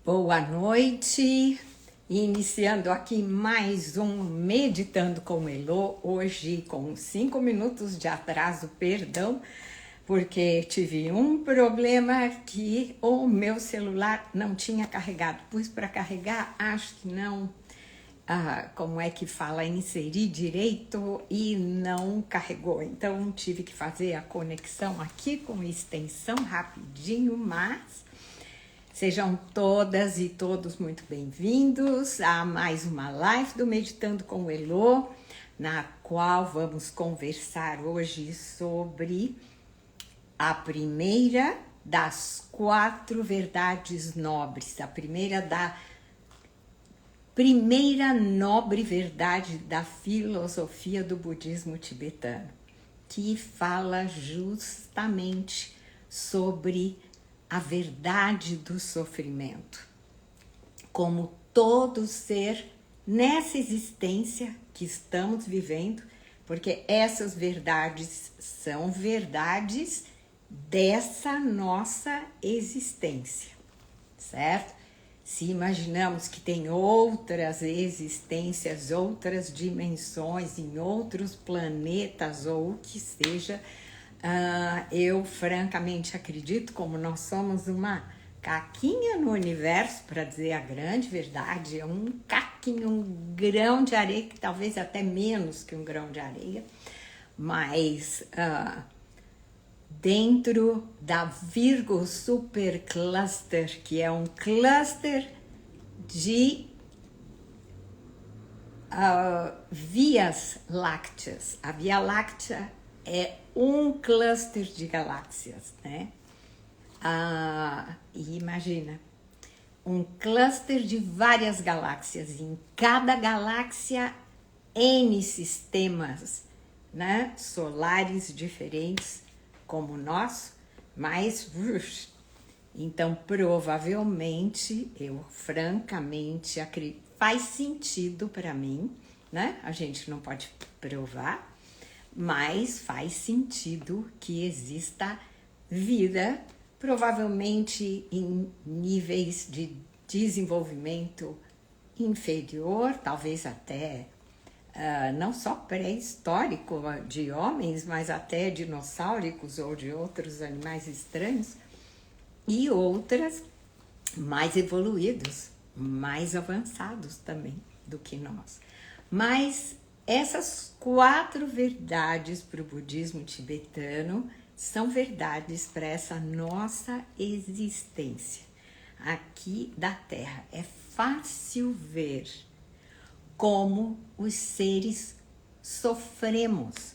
Boa noite, iniciando aqui mais um Meditando com Elô, hoje com 5 minutos de atraso, perdão, porque tive um problema que o meu celular não tinha carregado, pus para carregar, acho que não, como é que fala, inserir direito e não carregou, então tive que fazer a conexão aqui com extensão rapidinho, mas... Sejam todas e todos muito bem-vindos a mais uma live do Meditando com o Elô, na qual vamos conversar hoje sobre a primeira das 4 verdades nobres, a primeira nobre verdade da filosofia do budismo tibetano, que fala justamente sobre a verdade do sofrimento, como todo ser nessa existência que estamos vivendo, porque essas verdades são verdades dessa nossa existência, certo? Se imaginamos que tem outras existências, outras dimensões, em outros planetas ou o que seja, eu francamente acredito, como nós somos uma caquinha no universo, para dizer a grande verdade, é um caquinho, um grão de areia, que talvez até menos que um grão de areia, mas dentro da Virgo Super Cluster, que é um cluster de vias lácteas. A Via Láctea é um cluster de galáxias, né? E imagina, um cluster de várias galáxias, em cada galáxia N sistemas, né, solares diferentes como o nosso, mas então provavelmente, eu francamente acredito, faz sentido para mim, né? A gente não pode provar, mas faz sentido que exista vida, provavelmente em níveis de desenvolvimento inferior, talvez até não só pré-histórico de homens, mas até dinossauros ou de outros animais estranhos, e outras mais evoluídos, mais avançados também do que nós. Mas essas 4 verdades para o budismo tibetano são verdades para essa nossa existência aqui da Terra. É fácil ver como os seres sofremos.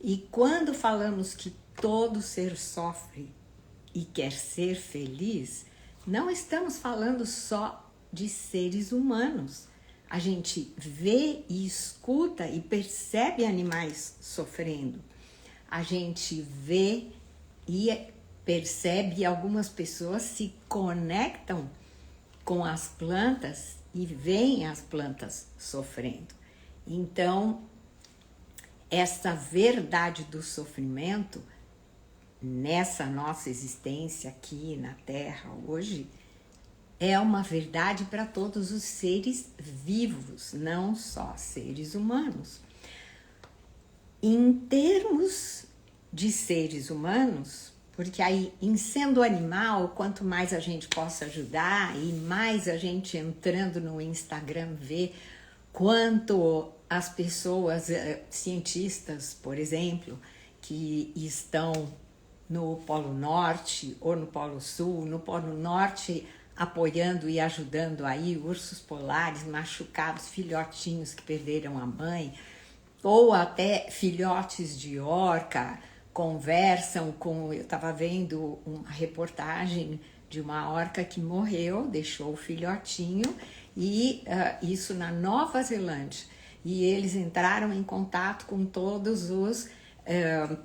E quando falamos que todo ser sofre e quer ser feliz, não estamos falando só de seres humanos. A gente vê e escuta e percebe animais sofrendo. A gente vê e percebe, algumas pessoas se conectam com as plantas e veem as plantas sofrendo. Então, essa verdade do sofrimento, nessa nossa existência aqui na Terra hoje, é uma verdade para todos os seres vivos, não só seres humanos. Em termos de seres humanos, porque aí, em sendo animal, quanto mais a gente possa ajudar e mais a gente entrando no Instagram vê quanto as pessoas, cientistas, por exemplo, que estão no Polo Norte ou no Polo Sul, no Polo Norte apoiando e ajudando aí ursos polares machucados, filhotinhos que perderam a mãe, ou até filhotes de orca, conversam com... Eu estava vendo uma reportagem de uma orca que morreu, deixou o filhotinho, e isso na Nova Zelândia. E eles entraram em contato com todos os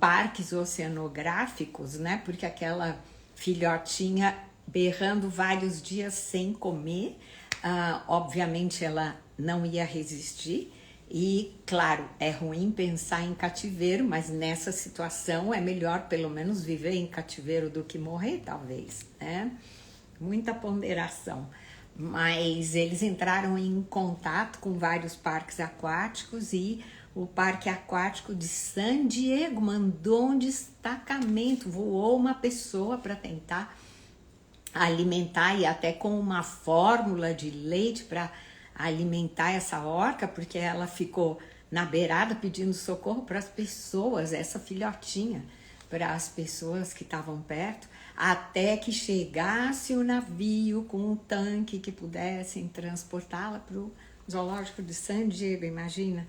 parques oceanográficos, né? Porque aquela filhotinha berrando vários dias sem comer, obviamente ela não ia resistir. E, claro, é ruim pensar em cativeiro, mas nessa situação é melhor pelo menos viver em cativeiro do que morrer, talvez, né? Muita ponderação. mas eles entraram em contato com vários parques aquáticos e o Parque Aquático de San Diego mandou um destacamento, voou uma pessoa para tentar alimentar e até com uma fórmula de leite para alimentar essa orca, porque ela ficou na beirada pedindo socorro para as pessoas, essa filhotinha, para as pessoas que estavam perto, até que chegasse o navio com um tanque que pudessem transportá-la para o zoológico de San Diego, imagina.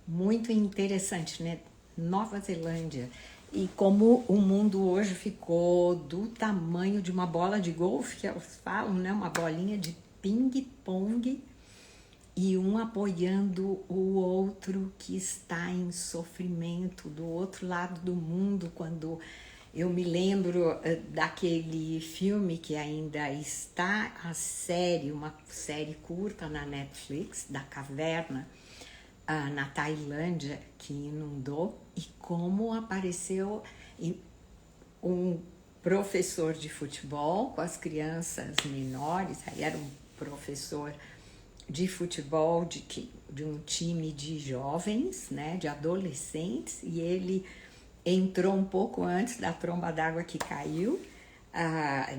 Muito interessante, né? Nova Zelândia. E como o mundo hoje ficou do tamanho de uma bola de golfe, que elas falam, né? Uma bolinha de ping-pong, e um apoiando o outro que está em sofrimento do outro lado do mundo. Quando eu me lembro daquele filme que ainda está a série, uma série curta na Netflix, da caverna, na Tailândia, que inundou, e como apareceu um professor de futebol com as crianças menores. Aí era um professor de futebol de um time de jovens, né, de adolescentes, e ele entrou um pouco antes da tromba d'água que caiu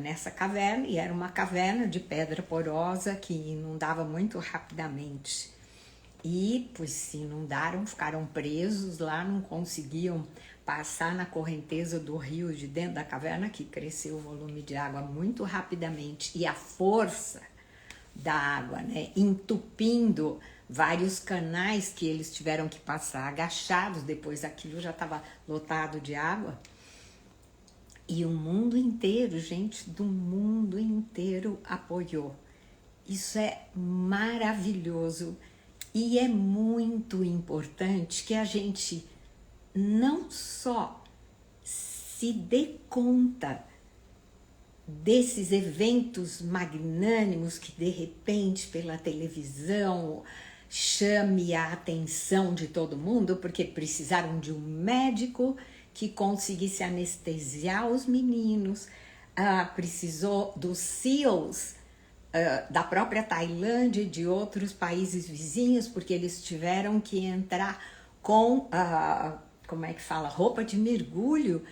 nessa caverna, e era uma caverna de pedra porosa que inundava muito rapidamente. E, pois, se inundaram, ficaram presos lá, não conseguiam passar na correnteza do rio de dentro da caverna, que cresceu o volume de água muito rapidamente, e a força da água, né, entupindo vários canais que eles tiveram que passar agachados, depois aquilo já estava lotado de água. E o mundo inteiro, gente do mundo inteiro apoiou. Isso é maravilhoso. E é muito importante que a gente não só se dê conta desses eventos magnânimos que de repente pela televisão chame a atenção de todo mundo, porque precisaram de um médico que conseguisse anestesiar os meninos, precisou dos SEALs, da própria Tailândia e de outros países vizinhos, porque eles tiveram que entrar com, como é que fala, roupa de mergulho,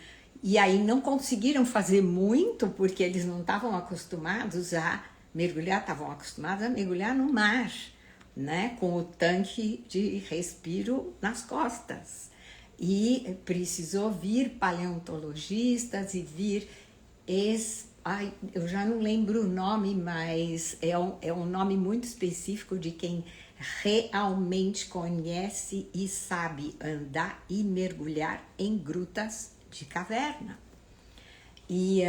e aí não conseguiram fazer muito, porque eles não estavam acostumados a mergulhar, estavam acostumados a mergulhar no mar, né, com o tanque de respiro nas costas. E precisou vir paleontologistas e vir eu já não lembro o nome, mas é um nome muito específico de quem realmente conhece e sabe andar e mergulhar em grutas de caverna. E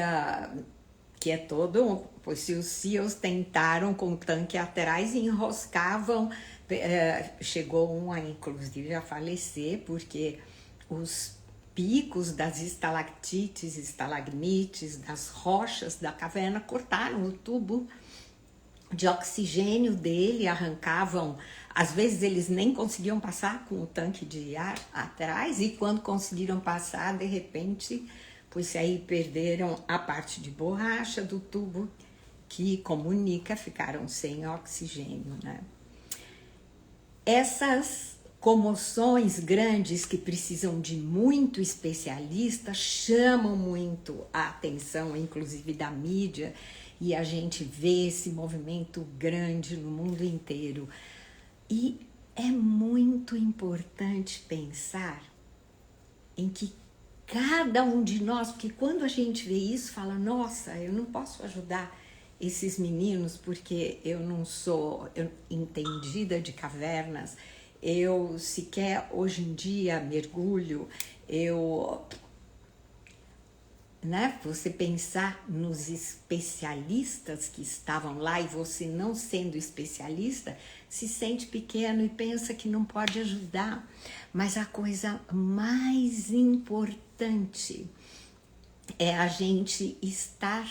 que é todo, pois se os SEALs tentaram com o tanque atrás e enroscavam, chegou um a inclusive a falecer, porque os picos das estalactites, estalagmites, das rochas da caverna cortaram o tubo de oxigênio dele, arrancavam. Às vezes eles nem conseguiam passar com o tanque de ar atrás, e quando conseguiram passar, de repente, pois aí perderam a parte de borracha do tubo que comunica, ficaram sem oxigênio, né? Essas comoções grandes que precisam de muito especialista chamam muito a atenção, inclusive da mídia, e a gente vê esse movimento grande no mundo inteiro. E é muito importante pensar em que cada um de nós, porque quando a gente vê isso, fala, nossa, eu não posso ajudar esses meninos porque eu não sou entendida de cavernas, eu sequer hoje em dia mergulho, né? Você pensar nos especialistas que estavam lá e você não sendo especialista, se sente pequeno e pensa que não pode ajudar. Mas a coisa mais importante é a gente estar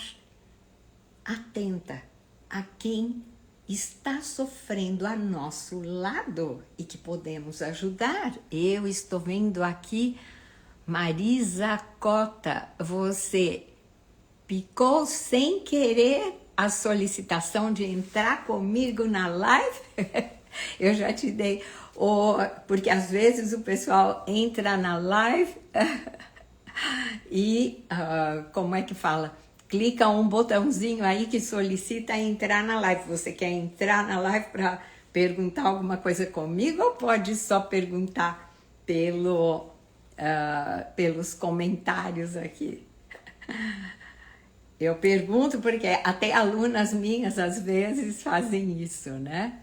atenta a quem está sofrendo a nosso lado e que podemos ajudar. Eu estou vendo aqui, Marisa Cota, você picou sem querer a solicitação de entrar comigo na live? Eu já te dei, porque às vezes o pessoal entra na live e, como é que fala? Clica um botãozinho aí que solicita entrar na live. Você quer entrar na live para perguntar alguma coisa comigo ou pode só perguntar pelos comentários aqui? Eu pergunto porque até alunas minhas às vezes fazem isso, né?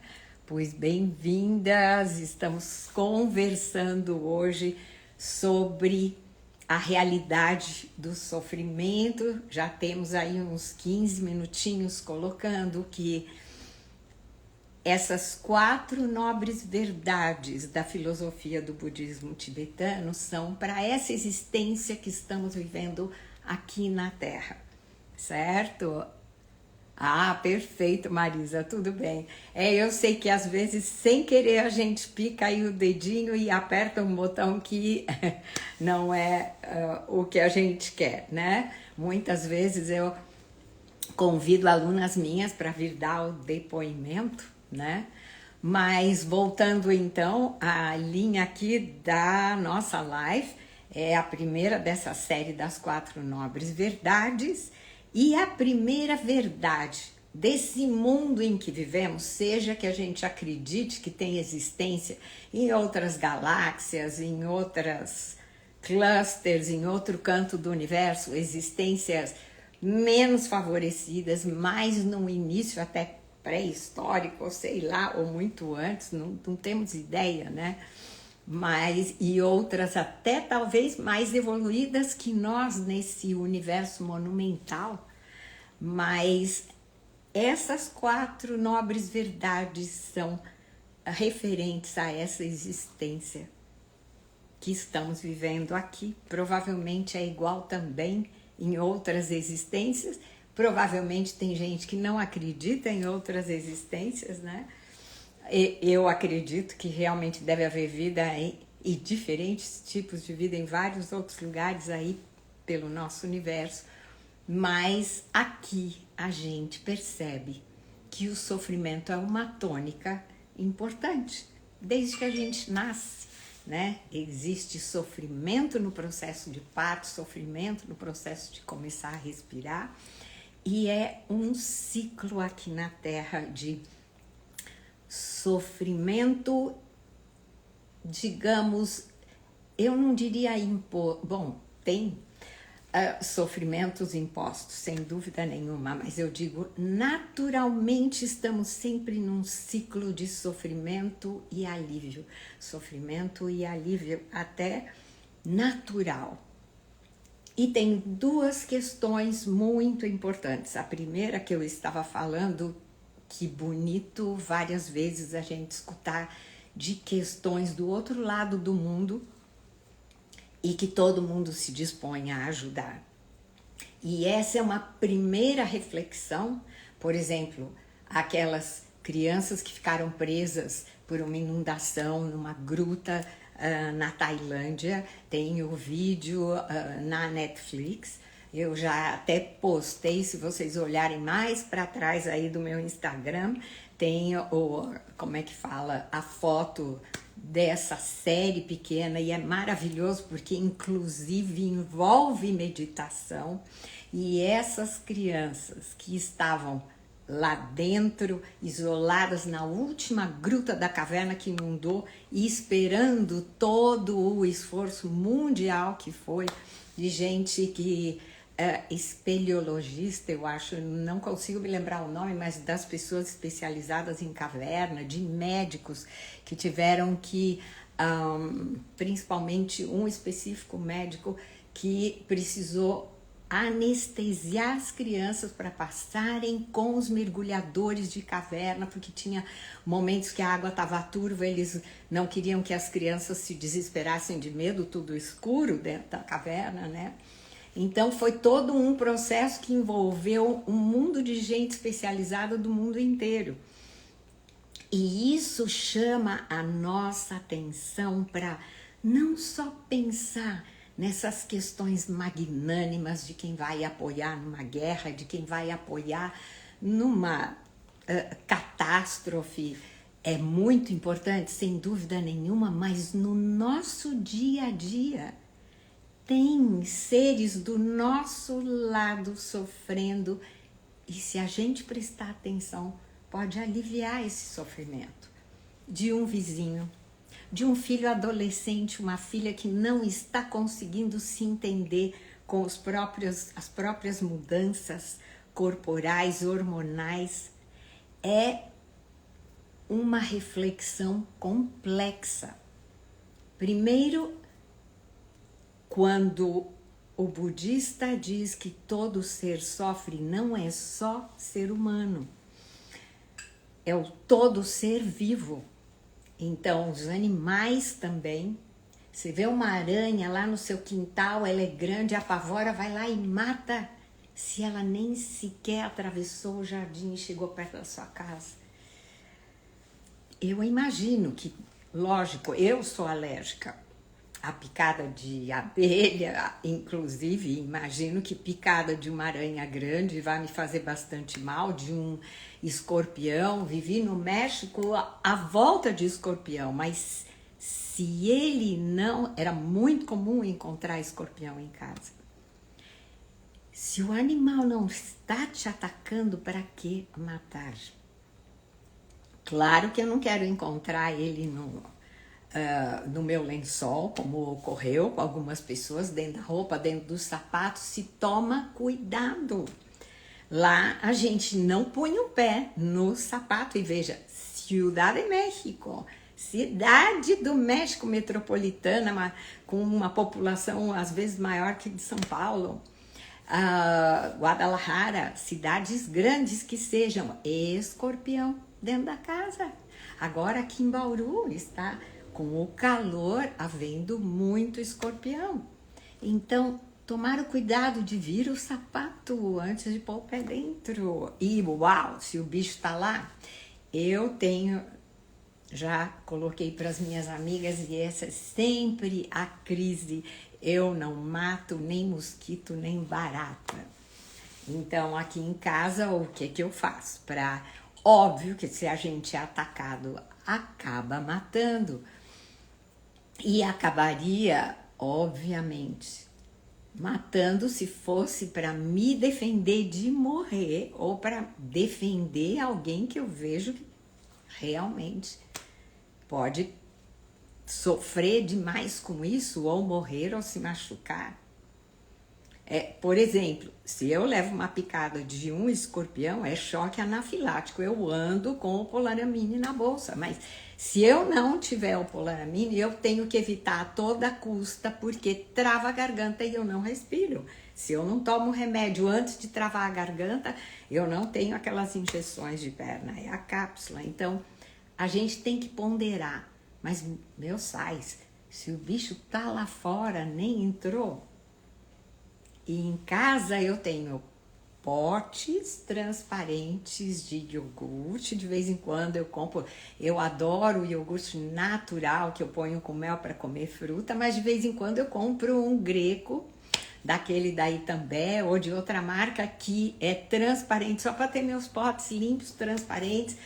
Pois bem-vindas, estamos conversando hoje sobre a realidade do sofrimento. Já temos aí uns 15 minutinhos colocando que essas 4 nobres verdades da filosofia do budismo tibetano são para essa existência que estamos vivendo aqui na Terra, certo? Ah, perfeito, Marisa, tudo bem. Eu sei que às vezes, sem querer, a gente pica aí o dedinho e aperta um botão que não é o que a gente quer, né? Muitas vezes eu convido alunas minhas para vir dar o depoimento, né? Mas voltando então à linha aqui da nossa live, é a primeira dessa série das 4 nobres verdades. E a primeira verdade desse mundo em que vivemos, seja que a gente acredite que tem existência em outras galáxias, em outras clusters, em outro canto do universo, existências menos favorecidas, mais no início até pré-histórico, ou sei lá, ou muito antes, não temos ideia, né? E outras até talvez mais evoluídas que nós nesse universo monumental, mas essas 4 nobres verdades são referentes a essa existência que estamos vivendo aqui. Provavelmente é igual também em outras existências, provavelmente tem gente que não acredita em outras existências, né? Eu acredito que realmente deve haver vida e diferentes tipos de vida em vários outros lugares aí pelo nosso universo, mas aqui a gente percebe que o sofrimento é uma tônica importante desde que a gente nasce, né? Existe sofrimento no processo de parto, sofrimento no processo de começar a respirar, e é um ciclo aqui na Terra de sofrimento, digamos, eu não diria bom, tem sofrimentos impostos, sem dúvida nenhuma, mas eu digo, naturalmente estamos sempre num ciclo de sofrimento e alívio, até natural. E tem 2 questões muito importantes. A primeira que eu estava falando, que bonito várias vezes a gente escutar de questões do outro lado do mundo e que todo mundo se dispõe a ajudar. E essa é uma primeira reflexão, por exemplo, aquelas crianças que ficaram presas por uma inundação numa gruta na Tailândia, tem o vídeo na Netflix. Eu já até postei, se vocês olharem mais para trás aí do meu Instagram, tem a foto dessa série pequena, e é maravilhoso porque inclusive envolve meditação, e essas crianças que estavam lá dentro, isoladas na última gruta da caverna que inundou e esperando todo o esforço mundial que foi de gente que espeleologista, eu acho, não consigo me lembrar o nome, mas das pessoas especializadas em caverna, de médicos que tiveram que, principalmente um específico médico que precisou anestesiar as crianças para passarem com os mergulhadores de caverna, porque tinha momentos que a água estava turva, eles não queriam que as crianças se desesperassem de medo, tudo escuro dentro da caverna, né? Então foi todo um processo que envolveu um mundo de gente especializada do mundo inteiro. E isso chama a nossa atenção para não só pensar nessas questões magnânimas de quem vai apoiar numa guerra, de quem vai apoiar numa catástrofe é muito importante, sem dúvida nenhuma, mas no nosso dia a dia tem seres do nosso lado sofrendo e se a gente prestar atenção, pode aliviar esse sofrimento de um vizinho, de um filho adolescente, uma filha que não está conseguindo se entender com as próprias mudanças corporais, hormonais. É uma reflexão complexa. Primeiro, quando o budista diz que todo ser sofre, não é só ser humano, é o todo ser vivo. Então, os animais também. Você vê uma aranha lá no seu quintal, ela é grande, apavora, vai lá e mata, se ela nem sequer atravessou o jardim e chegou perto da sua casa. Eu imagino que, lógico, eu sou alérgica a picada de abelha, inclusive imagino que picada de uma aranha grande vai me fazer bastante mal, de um escorpião. Vivi no México à volta de escorpião, mas se ele não... Era muito comum encontrar escorpião em casa. Se o animal não está te atacando, para que matar? Claro que eu não quero encontrar ele no meu lençol, como ocorreu com algumas pessoas, dentro da roupa, dentro dos sapatos. Se toma cuidado. Lá a gente não põe o pé no sapato. E veja, Ciudad de México, cidade do México metropolitana, com uma população às vezes maior que de São Paulo. Guadalajara, cidades grandes que sejam, escorpião dentro da casa. Agora aqui em Bauru está com o calor havendo muito escorpião. Então, tomar o cuidado de vir o sapato antes de pôr o pé dentro. E uau, se o bicho está lá, já coloquei para as minhas amigas e essa é sempre a crise. Eu não mato nem mosquito, nem barata. Então, aqui em casa, o que eu faço? Óbvio que se a gente é atacado, acaba matando. E acabaria, obviamente, matando se fosse para me defender de morrer ou para defender alguém que eu vejo que realmente pode sofrer demais com isso, ou morrer ou se machucar. Por exemplo, se eu levo uma picada de um escorpião, é choque anafilático. Eu ando com o Polaramine na bolsa, mas se eu não tiver o Polaramine, eu tenho que evitar a toda custa, porque trava a garganta e eu não respiro. Se eu não tomo remédio antes de travar a garganta, eu não tenho aquelas injeções de perna, é a cápsula. Então, a gente tem que ponderar. Mas, meu sais, se o bicho tá lá fora, nem entrou. E em casa eu tenho potes transparentes de iogurte, de vez em quando eu compro. Eu adoro o iogurte natural que eu ponho com mel para comer fruta, mas de vez em quando eu compro um greco, daquele da Itambé ou de outra marca que é transparente, só para ter meus potes limpos, transparentes,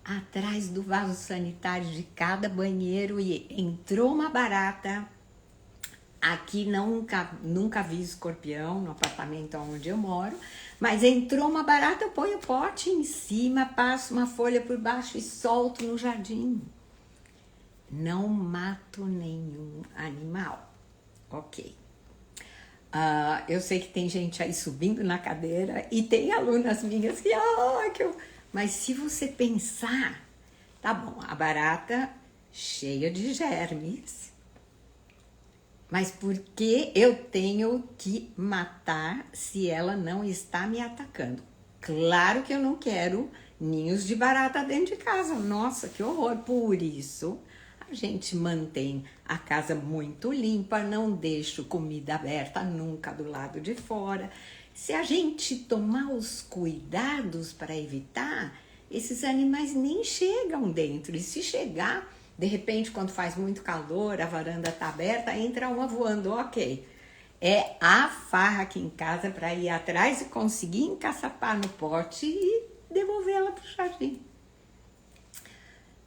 atrás do vaso sanitário de cada banheiro. E entrou uma barata. Aqui nunca vi escorpião no apartamento onde eu moro, mas entrou uma barata, eu ponho o pote em cima, passo uma folha por baixo e solto no jardim. Não mato nenhum animal. Ok. Eu sei que tem gente aí subindo na cadeira e tem alunas minhas que... Mas se você pensar, tá bom, a barata cheia de germes, mas por que eu tenho que matar se ela não está me atacando? Claro que eu não quero ninhos de barata dentro de casa. Nossa, que horror! Por isso, a gente mantém a casa muito limpa, não deixo comida aberta nunca do lado de fora. Se a gente tomar os cuidados para evitar, esses animais nem chegam dentro. E se chegar... De repente, quando faz muito calor, a varanda está aberta, entra uma voando, ok. É a farra aqui em casa para ir atrás e conseguir encaçapar no pote e devolvê-la para o jardim.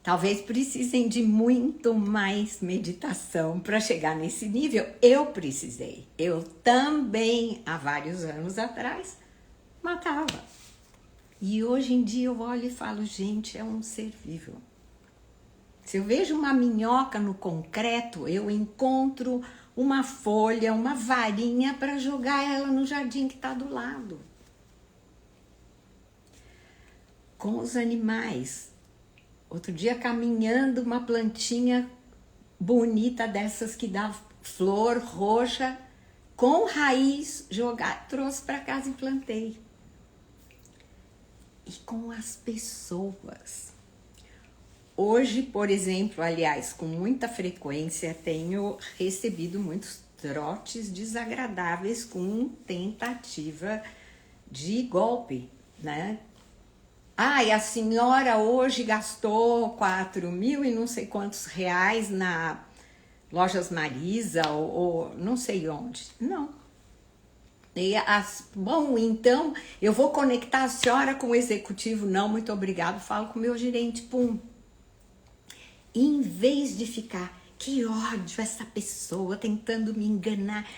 Talvez precisem de muito mais meditação para chegar nesse nível. Eu precisei. Eu também, há vários anos atrás, matava. E hoje em dia eu olho e falo, gente, é um ser vivo. Se eu vejo uma minhoca no concreto, eu encontro uma folha, uma varinha para jogar ela no jardim que está do lado. Com os animais. Outro dia, caminhando, uma plantinha bonita dessas que dá flor roxa, com raiz, trouxe para casa e plantei. E com as pessoas. Hoje, por exemplo, aliás, com muita frequência, tenho recebido muitos trotes desagradáveis com tentativa de golpe, né? E a senhora hoje gastou 4.000 e não sei quantos reais na Lojas Marisa ou não sei onde. Não. Bom, então eu vou conectar a senhora com o executivo. Não, muito obrigado. Falo com o meu gerente. Pum. Em vez de ficar, que ódio essa pessoa tentando me enganar.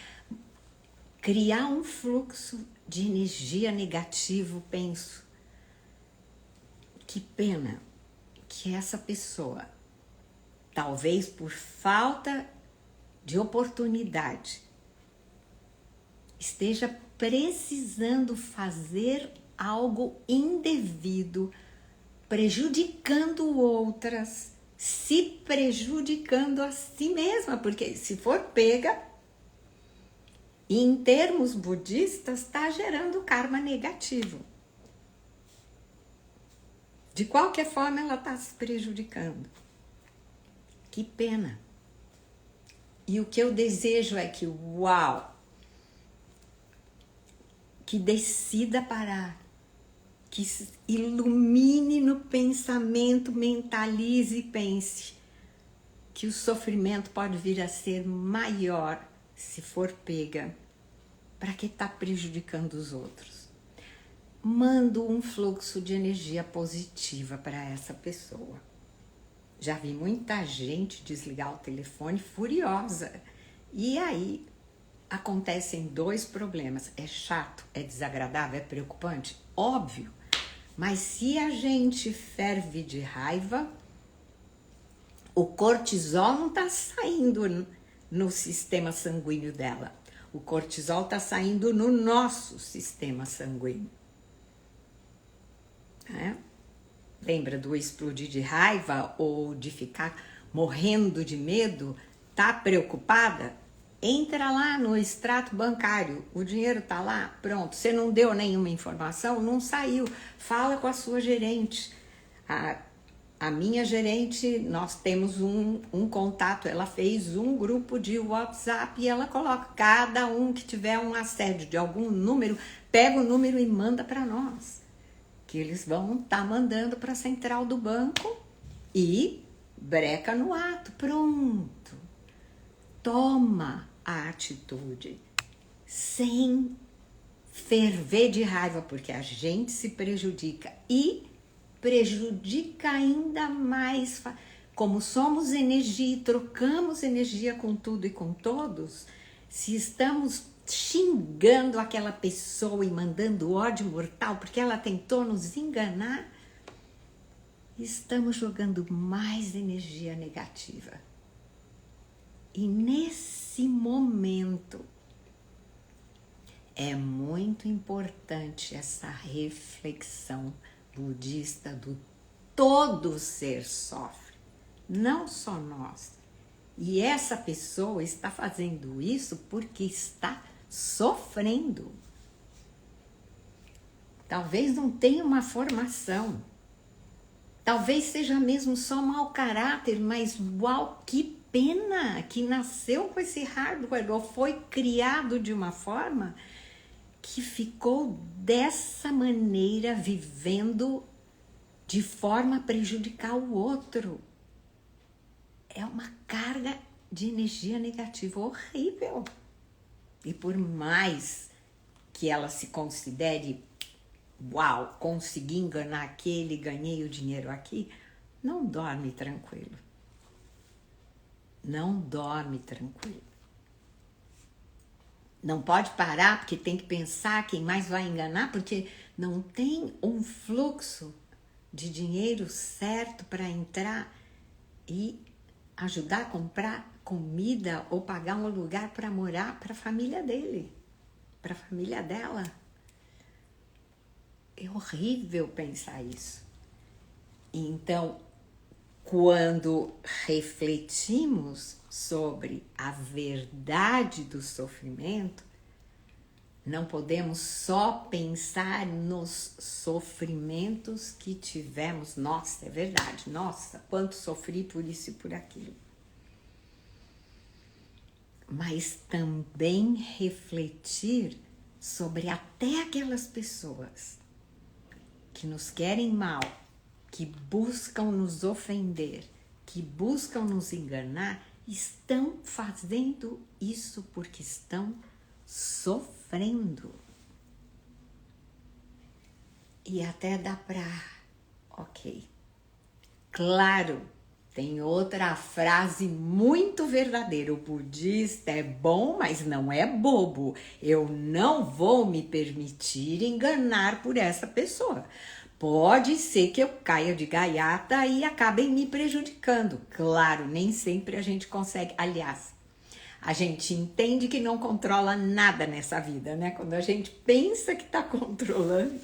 Criar um fluxo de energia negativo, penso. Que pena que essa pessoa, talvez por falta de oportunidade, esteja precisando fazer algo indevido, prejudicando outras, se prejudicando a si mesma, porque se for pega, em termos budistas, está gerando karma negativo. De qualquer forma, ela está se prejudicando. Que pena. E o que eu desejo é que, que decida parar, que ilumine no pensamento, mentalize e pense que o sofrimento pode vir a ser maior se for pega. Para que está prejudicando os outros? Mando um fluxo de energia positiva para essa pessoa. Já vi muita gente desligar o telefone furiosa. E aí acontecem dois problemas. É chato, é desagradável, é preocupante? Óbvio. Mas se a gente ferve de raiva, o cortisol não está saindo no sistema sanguíneo dela. O cortisol está saindo no nosso sistema sanguíneo. Lembra do explodir de raiva ou de ficar morrendo de medo? Tá preocupada? Entra lá no extrato bancário, o dinheiro tá lá, pronto. Você não deu nenhuma informação, não saiu. Fala com a sua gerente. A minha gerente, nós temos um contato, ela fez um grupo de WhatsApp e ela coloca cada um que tiver um assédio de algum número, pega o número e manda para nós. Que eles vão estar mandando para a central do banco e breca no ato, pronto. Toma a atitude sem ferver de raiva, porque a gente se prejudica e prejudica ainda mais. Como somos energia e trocamos energia com tudo e com todos, se estamos xingando aquela pessoa e mandando ódio mortal porque ela tentou nos enganar, estamos jogando mais energia negativa. E nesse momento é muito importante essa reflexão budista do todo ser sofre, não só nós. E essa pessoa está fazendo isso porque está sofrendo. Talvez não tenha uma formação. Talvez seja mesmo só mau caráter, mas que pena que nasceu com esse hardware ou foi criado de uma forma que ficou dessa maneira, vivendo de forma a prejudicar o outro. É uma carga de energia negativa horrível. E por mais que ela se considere, uau, consegui enganar aquele, ganhei o dinheiro aqui, não dorme tranquilo. Não dorme tranquilo. Não pode parar, porque tem que pensar quem mais vai enganar, porque não tem um fluxo de dinheiro certo para entrar e ajudar a comprar comida ou pagar um lugar para morar para a família dele, para a família dela. É horrível pensar isso. Então, quando refletimos sobre a verdade do sofrimento, não podemos só pensar nos sofrimentos que tivemos. Nossa, é verdade, nossa, quanto sofri por isso e por aquilo. Mas também refletir sobre até aquelas pessoas que nos querem mal, que buscam nos ofender, que buscam nos enganar, estão fazendo isso porque estão sofrendo. E até dá pra... Ok. Claro, tem outra frase muito verdadeira. O budista é bom, mas não é bobo. Eu não vou me permitir enganar por essa pessoa. Pode ser que eu caia de gaiata e acabem me prejudicando. Claro, nem sempre a gente consegue. Aliás, a gente entende que não controla nada nessa vida, né? Quando a gente pensa que está controlando.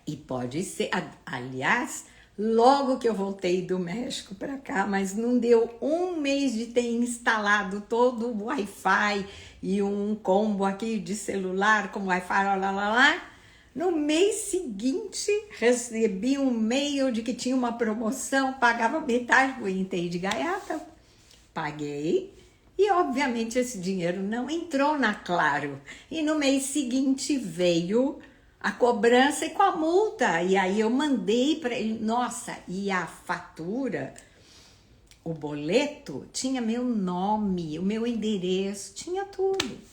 E pode ser, aliás, logo que eu voltei do México para cá, mas não deu um mês de ter instalado todo o Wi-Fi e um combo aqui de celular com Wi-Fi, lá. No mês seguinte, recebi um e-mail de que tinha uma promoção, pagava metade, eu entrei de gaiata, paguei e obviamente esse dinheiro não entrou na Claro. E no mês seguinte veio a cobrança e com a multa, e aí eu mandei para ele, nossa, e a fatura, o boleto tinha meu nome, o meu endereço, tinha tudo.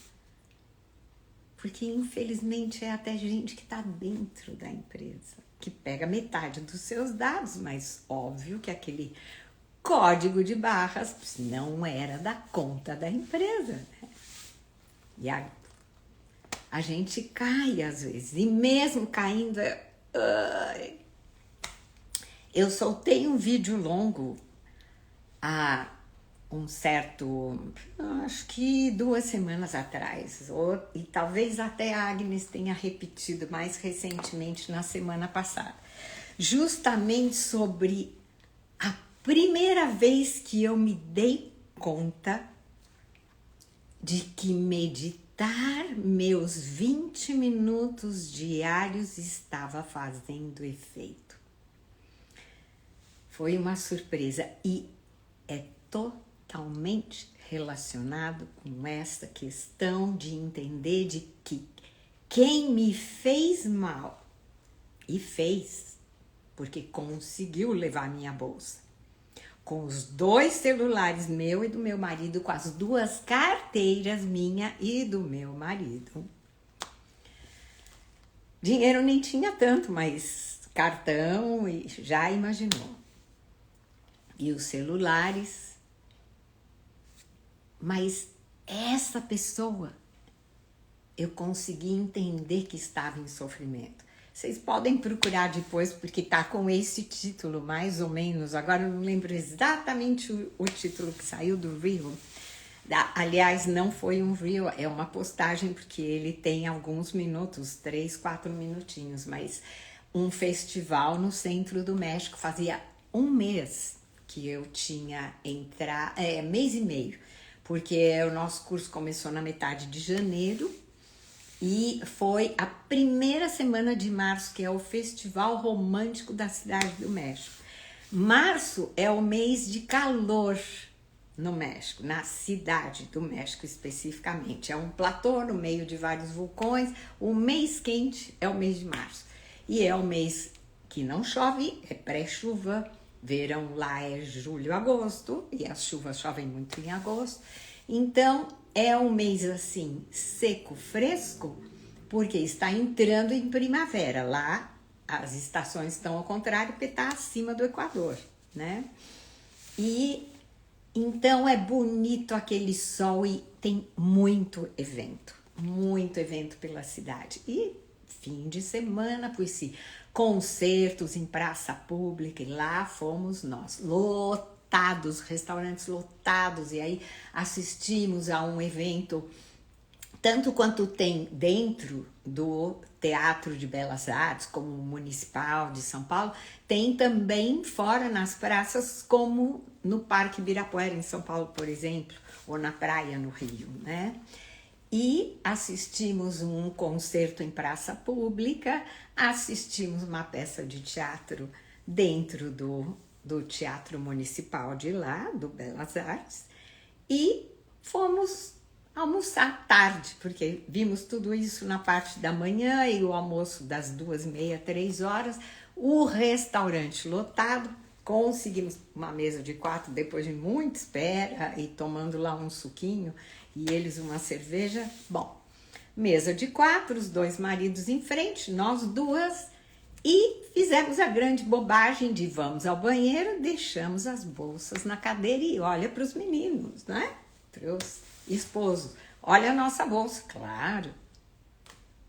Porque, infelizmente, é até gente que está dentro da empresa, que pega metade dos seus dados, mas óbvio que aquele código de barras não era da conta da empresa. Né? E a gente cai às vezes, e mesmo caindo, eu soltei um vídeo longo há um certo, acho que 2 semanas atrás, e talvez até a Agnes tenha repetido mais recentemente na semana passada, justamente sobre a primeira vez que eu me dei conta de que meditar meus 20 minutos diários estava fazendo efeito. Foi uma surpresa e é totalmente relacionado com essa questão de entender de que quem me fez mal, e fez, porque conseguiu levar minha bolsa, com os 2 celulares, meu e do meu marido, com as 2 carteiras, minha e do meu marido. Dinheiro nem tinha tanto, mas cartão, e já imaginou. E os celulares. Mas essa pessoa, eu consegui entender que estava em sofrimento. Vocês podem procurar depois, porque tá com esse título, mais ou menos. Agora eu não lembro exatamente o título que saiu do Reel. Aliás, não foi um Reel, é uma postagem, porque ele tem alguns minutos, 3, 4 minutinhos. Mas um festival no centro do México, fazia 1 mês que eu tinha entrado, mês e meio. Porque o nosso curso começou na metade de janeiro e foi a primeira semana de março, que é o Festival Romântico da Cidade do México. Março é o mês de calor no México, na Cidade do México especificamente. É um platô no meio de vários vulcões. O mês quente é o mês de março. E é o mês que não chove, é pré-chuva. Verão lá é julho, agosto, e as chuvas chovem muito em agosto. Então, é um mês assim, seco, fresco, porque está entrando em primavera. Lá, as estações estão ao contrário, porque está acima do Equador, né? E então é bonito aquele sol e tem muito evento pela cidade. E fim de semana, pois sim, concertos em praça pública, e lá fomos nós, lotados, restaurantes lotados, e aí assistimos a um evento, tanto quanto tem dentro do Teatro de Belas Artes, como o Municipal de São Paulo, tem também fora nas praças, como no Parque Ibirapuera, em São Paulo, por exemplo, ou na praia, no Rio, né? E assistimos um concerto em praça pública, assistimos uma peça de teatro dentro do Teatro Municipal de lá, do Belas Artes, e fomos almoçar tarde, porque vimos tudo isso na parte da manhã e o almoço das 2h30, 3h, o restaurante lotado, conseguimos uma mesa de 4 depois de muita espera e tomando lá um suquinho e eles uma cerveja. Bom, mesa de 4, os 2 maridos em frente, nós 2, e fizemos a grande bobagem de vamos ao banheiro, deixamos as bolsas na cadeira e olha para os meninos, né? Para os esposos, olha a nossa bolsa, claro.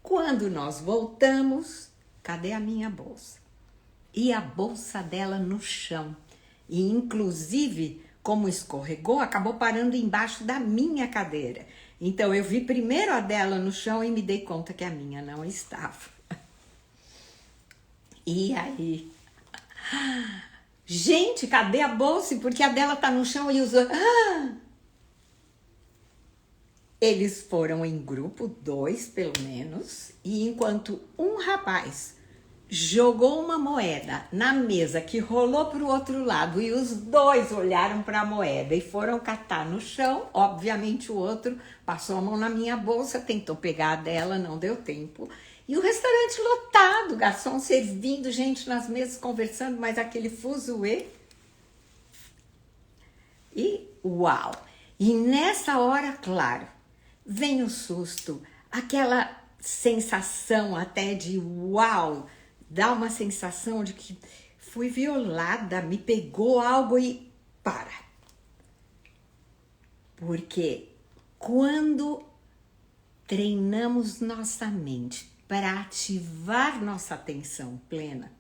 Quando nós voltamos, cadê a minha bolsa? E a bolsa dela no chão. E inclusive, como escorregou, acabou parando embaixo da minha cadeira. Então eu vi primeiro a dela no chão e me dei conta que a minha não estava. E aí, gente, cadê a bolsa? Porque a dela tá no chão e os outros... Eles foram em grupo, 2 pelo menos, e enquanto um rapaz jogou uma moeda na mesa que rolou para o outro lado e os 2 olharam para a moeda e foram catar no chão, obviamente o outro passou a mão na minha bolsa, tentou pegar a dela, não deu tempo. E o restaurante lotado, garçom servindo, gente nas mesas conversando, mas aquele fuzuê. E uau! E nessa hora, claro, vem o susto, aquela sensação até de uau, dá uma sensação de que fui violada, me pegou algo e para. Porque quando treinamos nossa mente para ativar nossa atenção plena,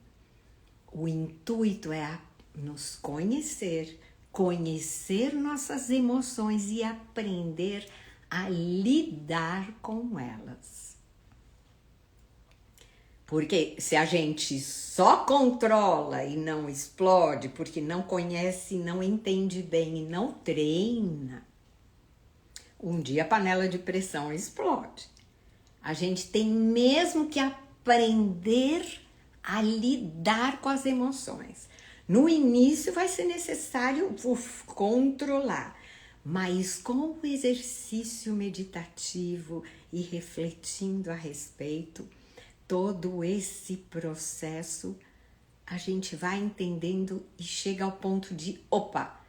o intuito é nos conhecer, conhecer nossas emoções e aprender a lidar com elas. Porque se a gente só controla e não explode, porque não conhece, não entende bem e não treina, um dia a panela de pressão explode. A gente tem mesmo que aprender a lidar com as emoções. No início vai ser necessário controlar, mas com o exercício meditativo e refletindo a respeito, todo esse processo, a gente vai entendendo e chega ao ponto de, opa,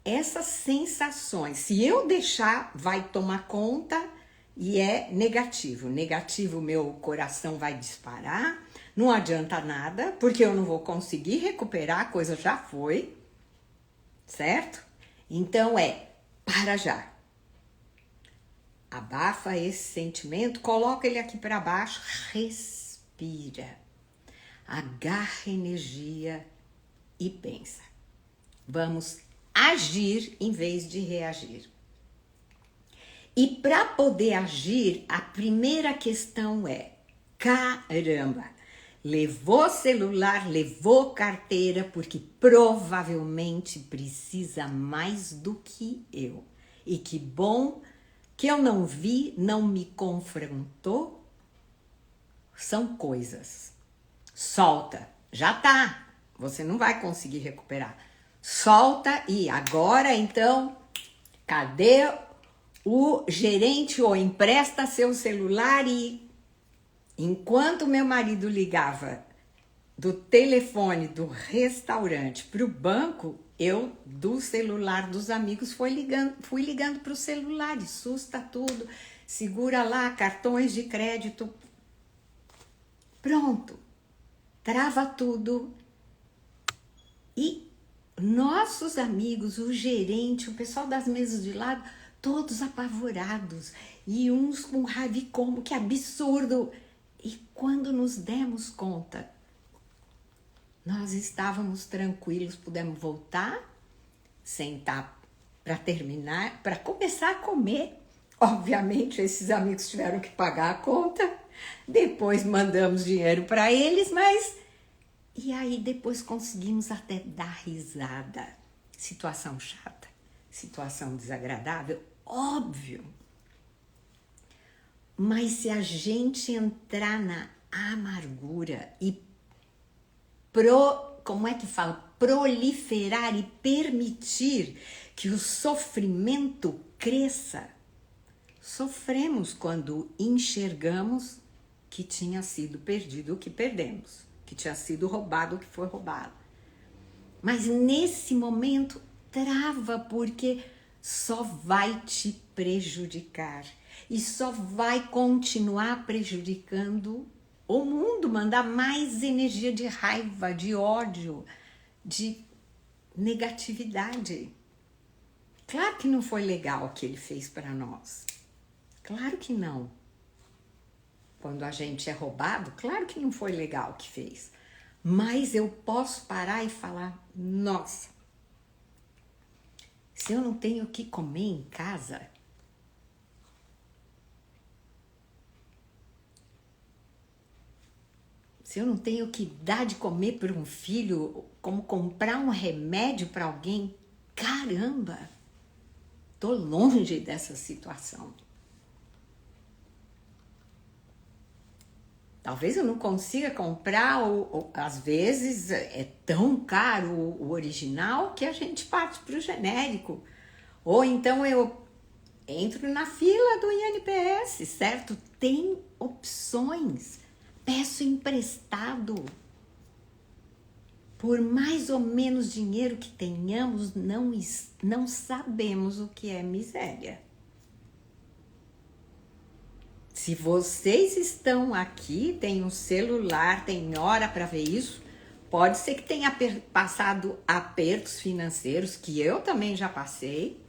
essas sensações, se eu deixar, vai tomar conta e é negativo. Negativo, meu coração vai disparar, não adianta nada, porque eu não vou conseguir recuperar, a coisa já foi, certo? Então para já. Abafa esse sentimento, coloca ele aqui para baixo, respira. Agarra energia e pensa. Vamos agir em vez de reagir. E para poder agir, a primeira questão é: caramba, levou celular, levou carteira, porque provavelmente precisa mais do que eu. E que bom que eu não vi, não me confrontou. São coisas. Solta, já tá, você não vai conseguir recuperar. Solta e agora então, cadê o gerente? Ou empresta seu celular e enquanto meu marido ligava do telefone do restaurante para o banco, eu do celular dos amigos fui ligando para o celular, assusta tudo, segura lá, cartões de crédito, pronto, trava tudo. E nossos amigos, o gerente, o pessoal das mesas de lado, todos apavorados e uns com raiva, e como, que absurdo. E quando nos demos conta, nós estávamos tranquilos, pudemos voltar, sentar para terminar, para começar a comer. Obviamente, esses amigos tiveram que pagar a conta, depois mandamos dinheiro para eles, mas... E aí depois conseguimos até dar risada. Situação chata, situação desagradável, óbvio. Mas se a gente entrar na amargura e proliferar e permitir que o sofrimento cresça, sofremos quando enxergamos que tinha sido perdido o que perdemos, que tinha sido roubado o que foi roubado. Mas nesse momento trava, porque só vai te prejudicar e só vai continuar prejudicando o mundo, mandar mais energia de raiva, de ódio, de negatividade. Claro que não foi legal o que ele fez para nós. Claro que não. Quando a gente é roubado, claro que não foi legal o que fez. Mas eu posso parar e falar, nossa, se eu não tenho o que comer em casa, se eu não tenho o que dar de comer para um filho, como comprar um remédio para alguém, caramba, tô longe dessa situação. Talvez eu não consiga comprar, às vezes é tão caro o original que a gente parte para o genérico. Ou então eu entro na fila do INPS, certo? Tem opções. Peço emprestado. Por mais ou menos dinheiro que tenhamos, não sabemos o que é miséria. Se vocês estão aqui, tem um celular, tem hora para ver isso, pode ser que tenha passado apertos financeiros, que eu também já passei.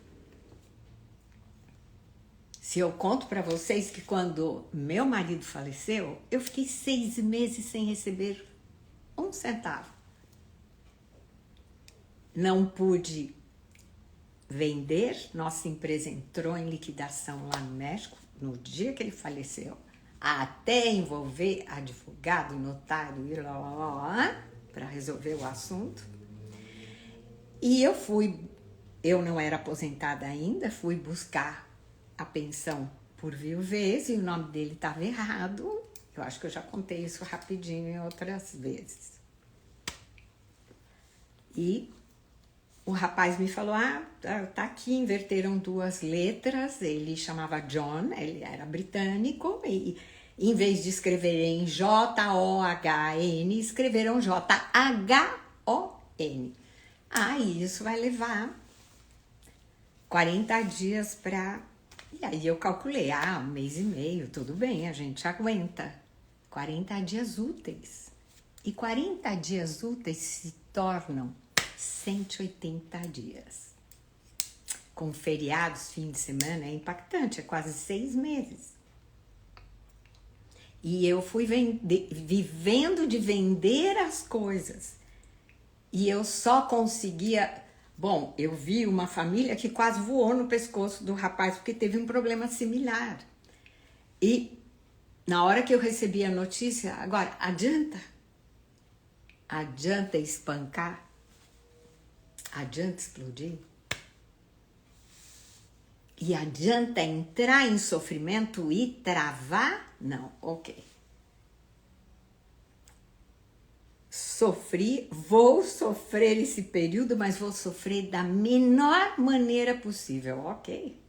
Se eu conto para vocês que quando meu marido faleceu, eu fiquei 6 meses sem receber um centavo. Não pude vender, nossa empresa entrou em liquidação lá no México, no dia que ele faleceu, até envolver advogado, notário e para resolver o assunto. E eu não era aposentada ainda, fui buscar a pensão por viuvez e o nome dele estava errado. Eu acho que eu já contei isso rapidinho em outras vezes. E o rapaz me falou, tá aqui, inverteram 2 letras, ele chamava John, ele era britânico, e em vez de escreverem J-O-H-N, escreveram J-H-O-N. E isso vai levar 40 dias para... E aí eu calculei, 1 mês e meio, tudo bem, a gente aguenta. 40 dias úteis. E 40 dias úteis se tornam 180 dias. Com feriados, fim de semana, é impactante, é quase 6 meses. E eu fui vivendo de vender as coisas. E eu só conseguia... Bom, eu vi uma família que quase voou no pescoço do rapaz porque teve um problema similar. E na hora que eu recebi a notícia, agora, adianta espancar? Adianta explodir? E adianta entrar em sofrimento e travar? Não, ok. Vou sofrer esse período, mas vou sofrer da menor maneira possível, ok.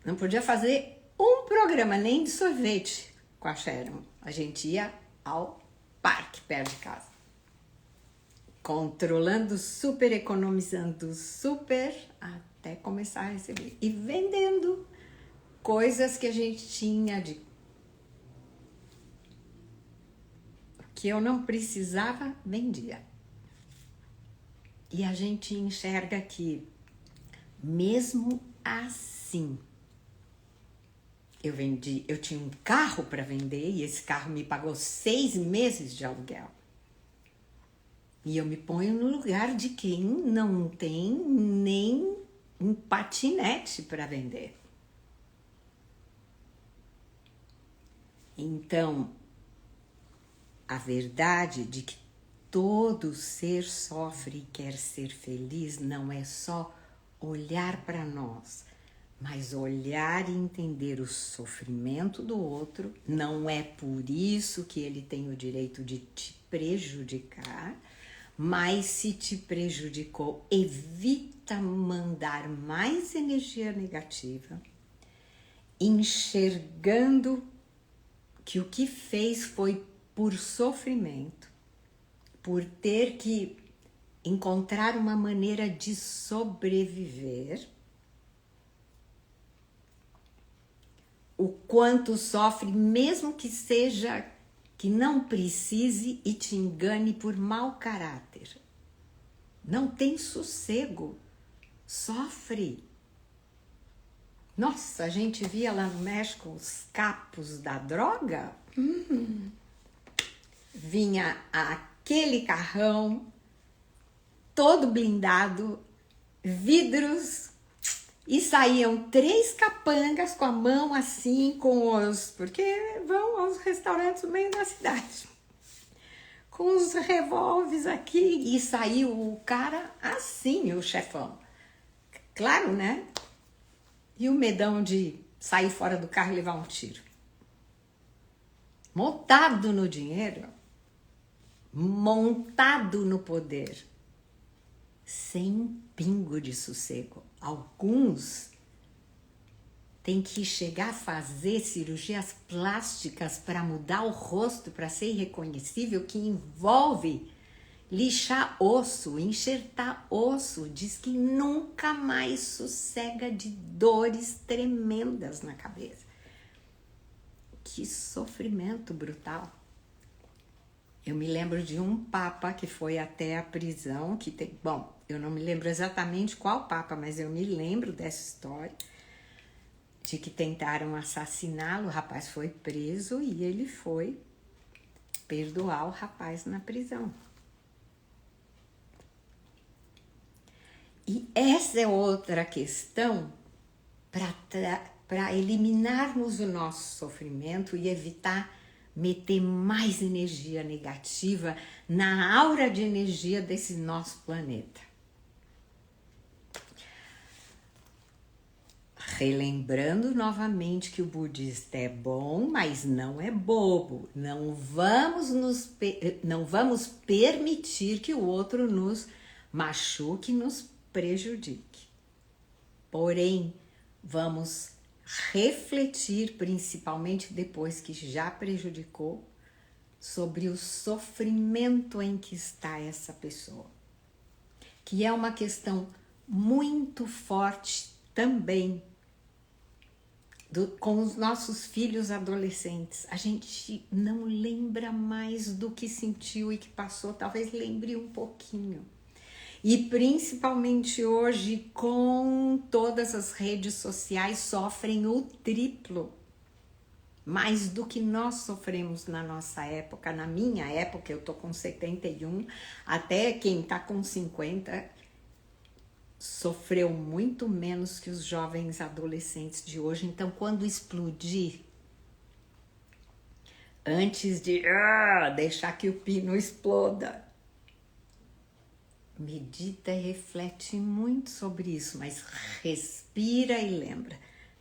Não podia fazer um programa nem de sorvete com a Sharon. A gente ia ao parque perto de casa, controlando super, economizando super, até começar a receber. E vendendo coisas que a gente tinha que eu não precisava, vendia. E a gente enxerga que, mesmo assim, eu tinha um carro para vender e esse carro me pagou 6 meses de aluguel. E eu me ponho no lugar de quem não tem nem um patinete para vender. Então, a verdade de que todo ser sofre e quer ser feliz não é só olhar para nós, mas olhar e entender o sofrimento do outro. Não é por isso que ele tem o direito de te prejudicar, mas se te prejudicou, evita mandar mais energia negativa, enxergando que o que fez foi por sofrimento, por ter que encontrar uma maneira de sobreviver. O quanto sofre, mesmo que seja que não precise e te engane por mau caráter. Não tem sossego, sofre. Nossa, a gente via lá no México os capos da droga. Vinha aquele carrão todo blindado, vidros, e saíam 3 capangas com a mão assim, porque vão aos restaurantes no meio da cidade, com os revólveres aqui, e saiu o cara assim, o chefão. Claro, né? E o medão de sair fora do carro e levar um tiro. Montado no dinheiro, montado no poder, sem pingo de sossego. Alguns têm que chegar a fazer cirurgias plásticas para mudar o rosto, para ser irreconhecível, que envolve lixar osso, enxertar osso. Diz que nunca mais sossega de dores tremendas na cabeça. Que sofrimento brutal. Eu me lembro de um papa que foi até a prisão, bom, eu não me lembro exatamente qual papa, mas eu me lembro dessa história, de que tentaram assassiná-lo, o rapaz foi preso e ele foi perdoar o rapaz na prisão. E essa é outra questão para eliminarmos o nosso sofrimento e evitar meter mais energia negativa na aura de energia desse nosso planeta. Relembrando novamente que o budista é bom, mas não é bobo. Não vamos permitir que o outro nos machuque, nos prejudique. Porém, vamos refletir, principalmente depois que já prejudicou, sobre o sofrimento em que está essa pessoa, que é uma questão muito forte também com os nossos filhos adolescentes. A gente não lembra mais do que sentiu e que passou, talvez lembre um pouquinho. E principalmente hoje, com todas as redes sociais, sofrem o triplo, mais do que nós sofremos na nossa época. Na minha época, eu tô com 71, até quem tá com 50 sofreu muito menos que os jovens adolescentes de hoje. Então, quando explodir, antes de deixar que o pino exploda, medita e reflete muito sobre isso, mas respira e lembra,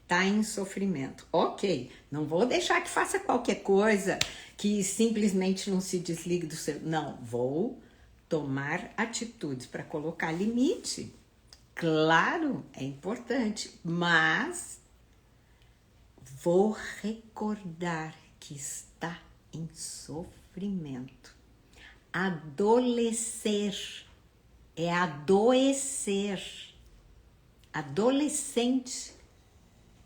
tá em sofrimento. Ok, não vou deixar que faça qualquer coisa, que simplesmente não se desligue do seu... Não, vou tomar atitudes para colocar limite. Claro, é importante, mas vou recordar que está em sofrimento. Adolescer é adoecer. Adolescente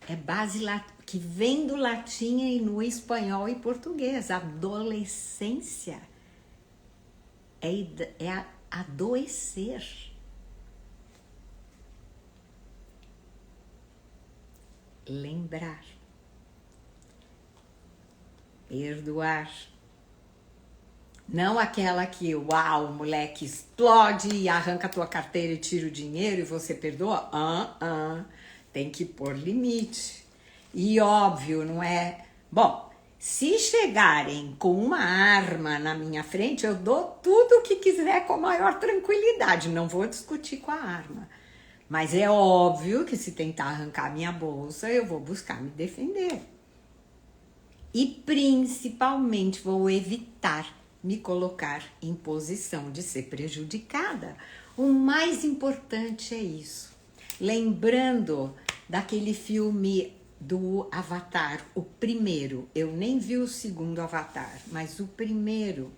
é base que vem do latim e no espanhol e português. Adolescência é adoecer. Lembrar. Perdoar. Não aquela que, uau, o moleque explode e arranca a tua carteira e tira o dinheiro e você perdoa. Tem que pôr limite. E óbvio, não é... Bom, se chegarem com uma arma na minha frente, eu dou tudo o que quiser com a maior tranquilidade. Não vou discutir com a arma. Mas é óbvio que se tentar arrancar minha bolsa, eu vou buscar me defender. E principalmente vou evitar me colocar em posição de ser prejudicada. O mais importante é isso. Lembrando daquele filme do Avatar, o primeiro, eu nem vi o segundo Avatar, mas o primeiro,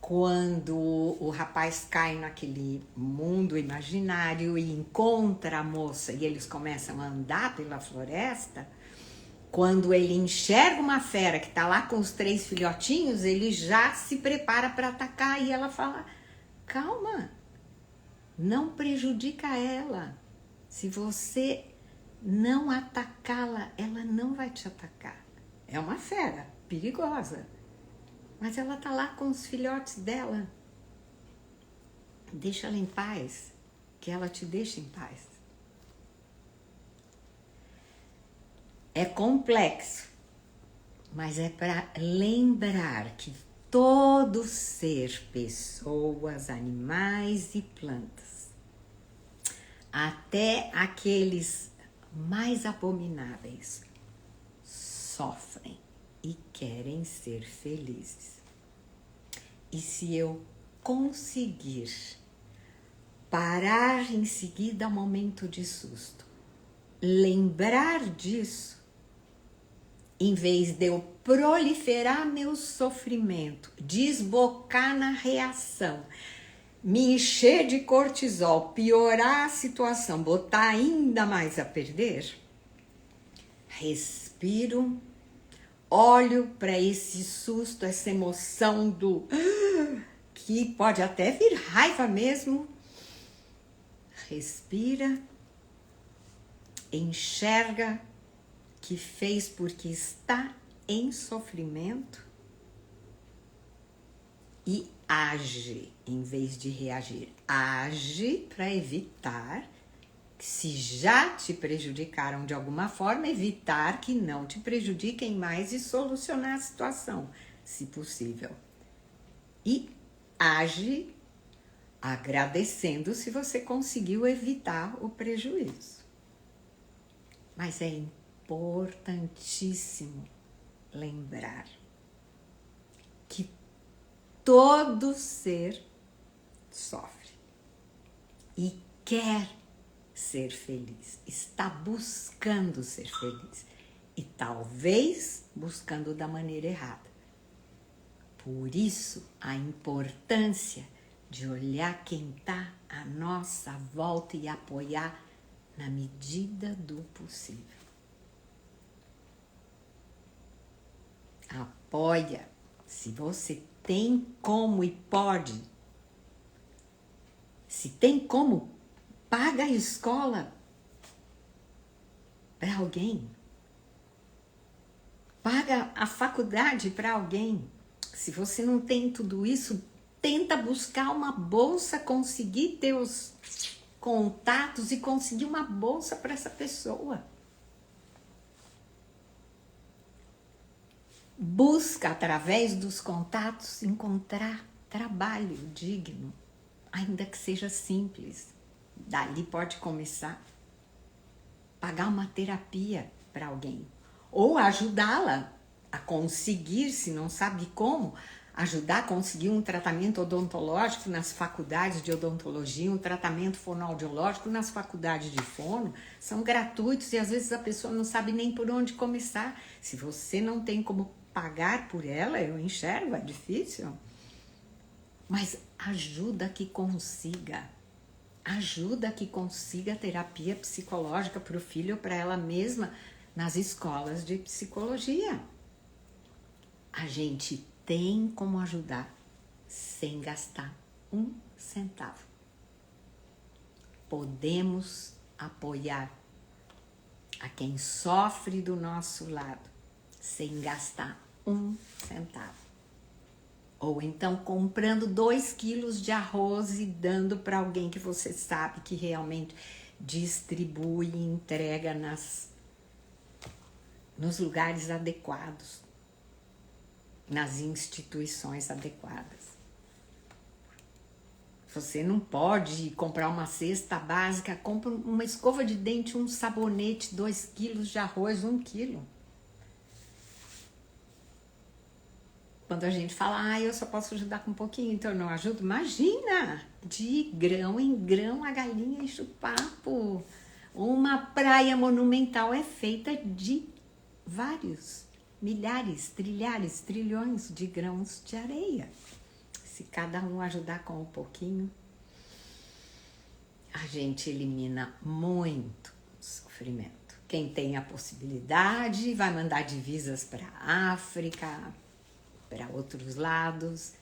quando o rapaz cai naquele mundo imaginário e encontra a moça e eles começam a andar pela floresta, quando ele enxerga uma fera que está lá com os 3 filhotinhos, ele já se prepara para atacar e ela fala, calma, não prejudica ela. Se você não atacá-la, ela não vai te atacar. É uma fera perigosa, mas ela está lá com os filhotes dela. Deixa ela em paz, que ela te deixa em paz. É complexo, mas é para lembrar que todo ser, pessoas, animais e plantas, até aqueles mais abomináveis, sofrem e querem ser felizes. E se eu conseguir parar em seguida ao momento de susto, lembrar disso, em vez de eu proliferar meu sofrimento, desbocar na reação, me encher de cortisol, piorar a situação, botar ainda mais a perder, respiro, olho para esse susto, essa emoção do que pode até vir raiva mesmo, respira, enxerga que fez porque está em sofrimento e age em vez de reagir. Age para evitar que, se já te prejudicaram de alguma forma, evitar que não te prejudiquem mais e solucionar a situação, se possível. E age agradecendo se você conseguiu evitar o prejuízo. Mas é importantíssimo lembrar que todo ser sofre e quer ser feliz, está buscando ser feliz e talvez buscando da maneira errada. Por isso, a importância de olhar quem está à nossa volta e apoiar na medida do possível. Apoia, se você tem como e pode. Se tem como, paga a escola para alguém. Paga a faculdade para alguém. Se você não tem tudo isso, tenta buscar uma bolsa, conseguir ter os contatos e conseguir uma bolsa para essa pessoa. Busca, através dos contatos, encontrar trabalho digno, ainda que seja simples. Dali pode começar. Pagar uma terapia para alguém. Ou ajudá-la a conseguir, se não sabe como, ajudar a conseguir um tratamento odontológico nas faculdades de odontologia, um tratamento fonoaudiológico nas faculdades de fono, são gratuitos e às vezes a pessoa não sabe nem por onde começar. Se você não tem como pagar por ela, eu enxergo, é difícil. Mas ajuda que consiga. Ajuda que consiga terapia psicológica para o filho ou para ela mesma nas escolas de psicologia. A gente tem como ajudar sem gastar um centavo. Podemos apoiar a quem sofre do nosso lado sem gastar um centavo. Ou então comprando 2 quilos de arroz e dando para alguém que você sabe que realmente distribui e entrega nos lugares adequados, nas instituições adequadas. Você não pode comprar uma cesta básica, compra uma escova de dente, um sabonete, 2 quilos de arroz, 1 quilo. Quando a gente fala, eu só posso ajudar com um pouquinho, então eu não ajudo. Imagina, de grão em grão a galinha enche o papo. Uma praia monumental é feita de vários, milhares, trilhares, trilhões de grãos de areia. Se cada um ajudar com um pouquinho, a gente elimina muito sofrimento. Quem tem a possibilidade vai mandar divisas para a África, para outros lados,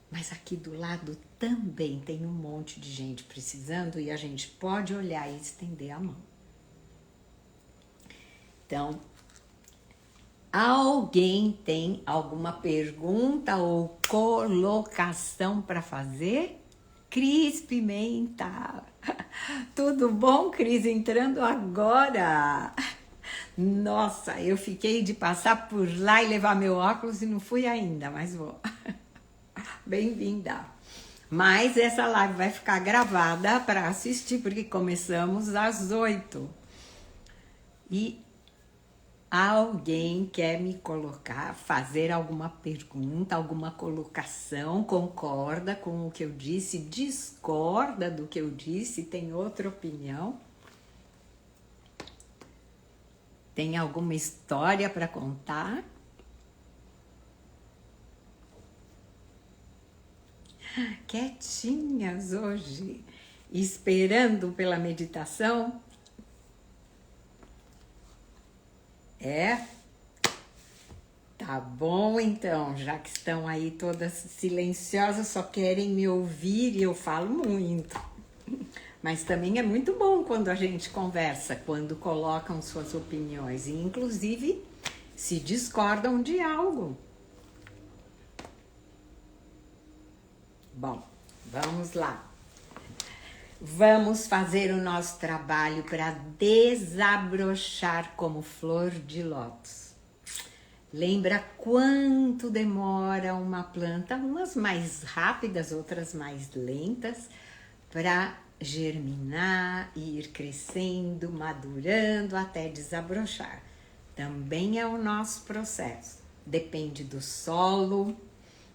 mas aqui do lado também tem um monte de gente precisando e a gente pode olhar e estender a mão. Então, alguém tem alguma pergunta ou colocação para fazer? Cris Pimenta, tudo bom, Cris? Entrando agora. Nossa, eu fiquei de passar por lá e levar meu óculos e não fui ainda, mas vou. Bem-vinda. Mas essa live vai ficar gravada para assistir, porque começamos às 8. E alguém quer me colocar, fazer alguma pergunta, alguma colocação, concorda com o que eu disse, discorda do que eu disse, tem outra opinião? Tem alguma história para contar? Quietinhas hoje, esperando pela meditação? É? Tá bom então, já que estão aí todas silenciosas, só querem me ouvir e eu falo muito. Mas também é muito bom quando a gente conversa, quando colocam suas opiniões e inclusive se discordam de algo. Bom, vamos lá. Vamos fazer o nosso trabalho para desabrochar como flor de lótus. Lembra quanto demora uma planta, umas mais rápidas, outras mais lentas, para germinar e ir crescendo, madurando até desabrochar. Também é o nosso processo. Depende do solo,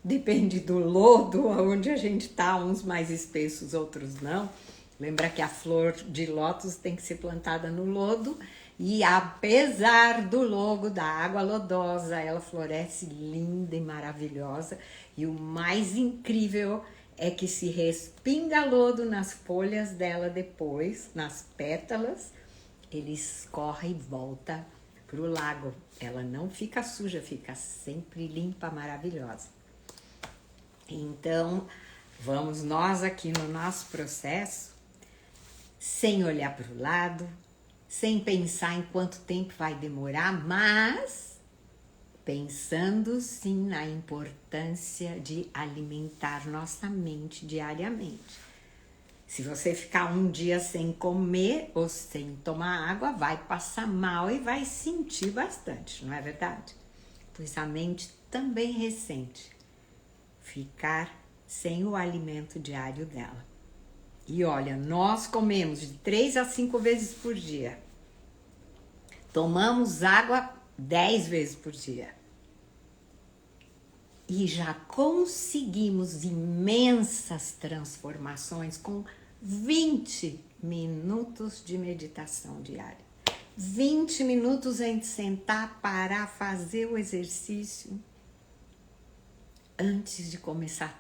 depende do lodo, onde a gente está, uns mais espessos, outros não. Lembra que a flor de lótus tem que ser plantada no lodo e apesar do lodo, da água lodosa, ela floresce linda e maravilhosa. E o mais incrível é que se respinga lodo nas folhas dela depois, nas pétalas, ele escorre e volta para o lago. Ela não fica suja, fica sempre limpa, maravilhosa. Então, vamos nós aqui no nosso processo, sem olhar para o lado, sem pensar em quanto tempo vai demorar, mas pensando sim na importância de alimentar nossa mente diariamente. Se você ficar um dia sem comer ou sem tomar água, vai passar mal e vai sentir bastante, não é verdade? Pois a mente também ressente ficar sem o alimento diário dela. E olha, nós comemos de 3 a 5 vezes por dia. Tomamos água 10 vezes por dia. E já conseguimos imensas transformações com 20 minutos de meditação diária. 20 minutos em sentar, parar, fazer o exercício antes de começar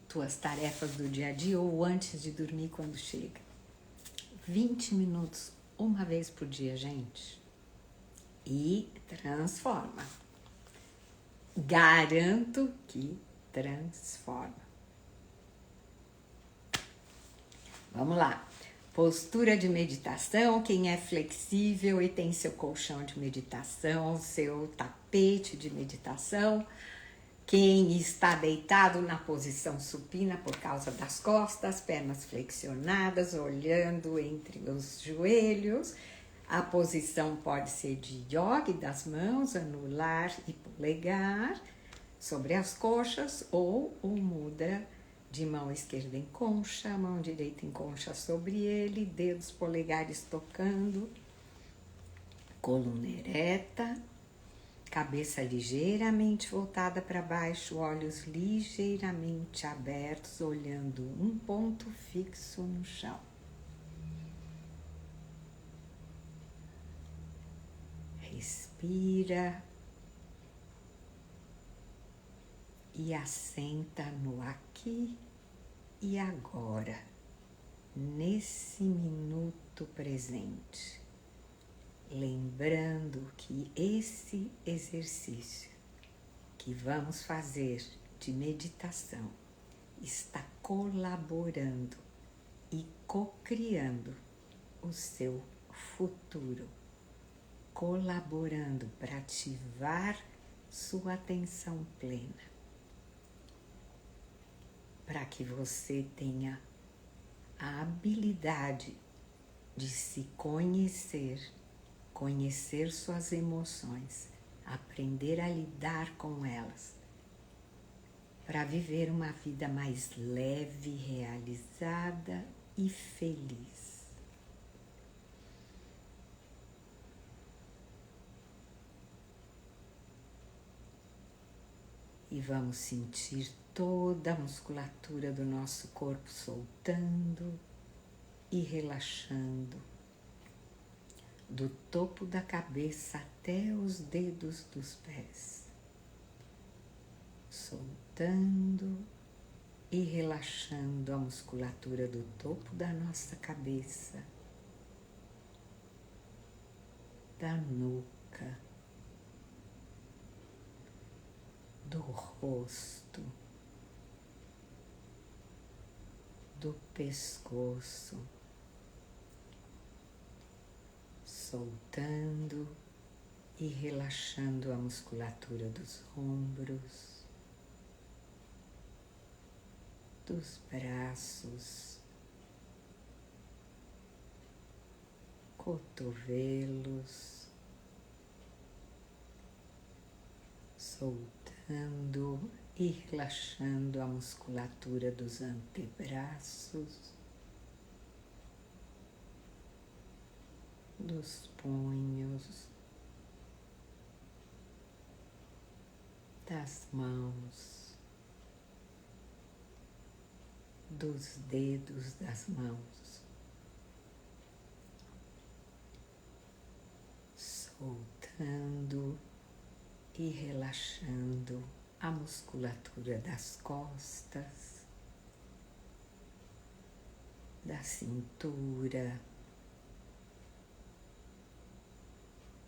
tuas tarefas do dia a dia ou antes de dormir quando chega. 20 minutos uma vez por dia, gente. E transforma. Garanto que transforma. Vamos lá. Postura de meditação. Quem é flexível e tem seu colchão de meditação, seu tapete de meditação. Quem está deitado na posição supina por causa das costas, pernas flexionadas, olhando entre os joelhos. A posição pode ser de yoga, das mãos, anular e polegar, sobre as coxas, ou o mudra de mão esquerda em concha, mão direita em concha sobre ele, dedos polegares tocando, coluna ereta, cabeça ligeiramente voltada para baixo, olhos ligeiramente abertos, olhando um ponto fixo no chão. Respira e assenta no aqui e agora, nesse minuto presente. Lembrando que esse exercício que vamos fazer de meditação está colaborando e co-criando o seu futuro, colaborando para ativar sua atenção plena, para que você tenha a habilidade de se conhecer, conhecer suas emoções, aprender a lidar com elas, para viver uma vida mais leve, realizada e feliz. E vamos sentir toda a musculatura do nosso corpo soltando e relaxando, do topo da cabeça até os dedos dos pés, soltando e relaxando a musculatura do topo da nossa cabeça, da nuca, do rosto, do pescoço, soltando e relaxando a musculatura dos ombros, dos braços, cotovelos, soltando e relaxando a musculatura dos antebraços, dos punhos, das mãos, dos dedos das mãos, soltando e relaxando a musculatura das costas, da cintura,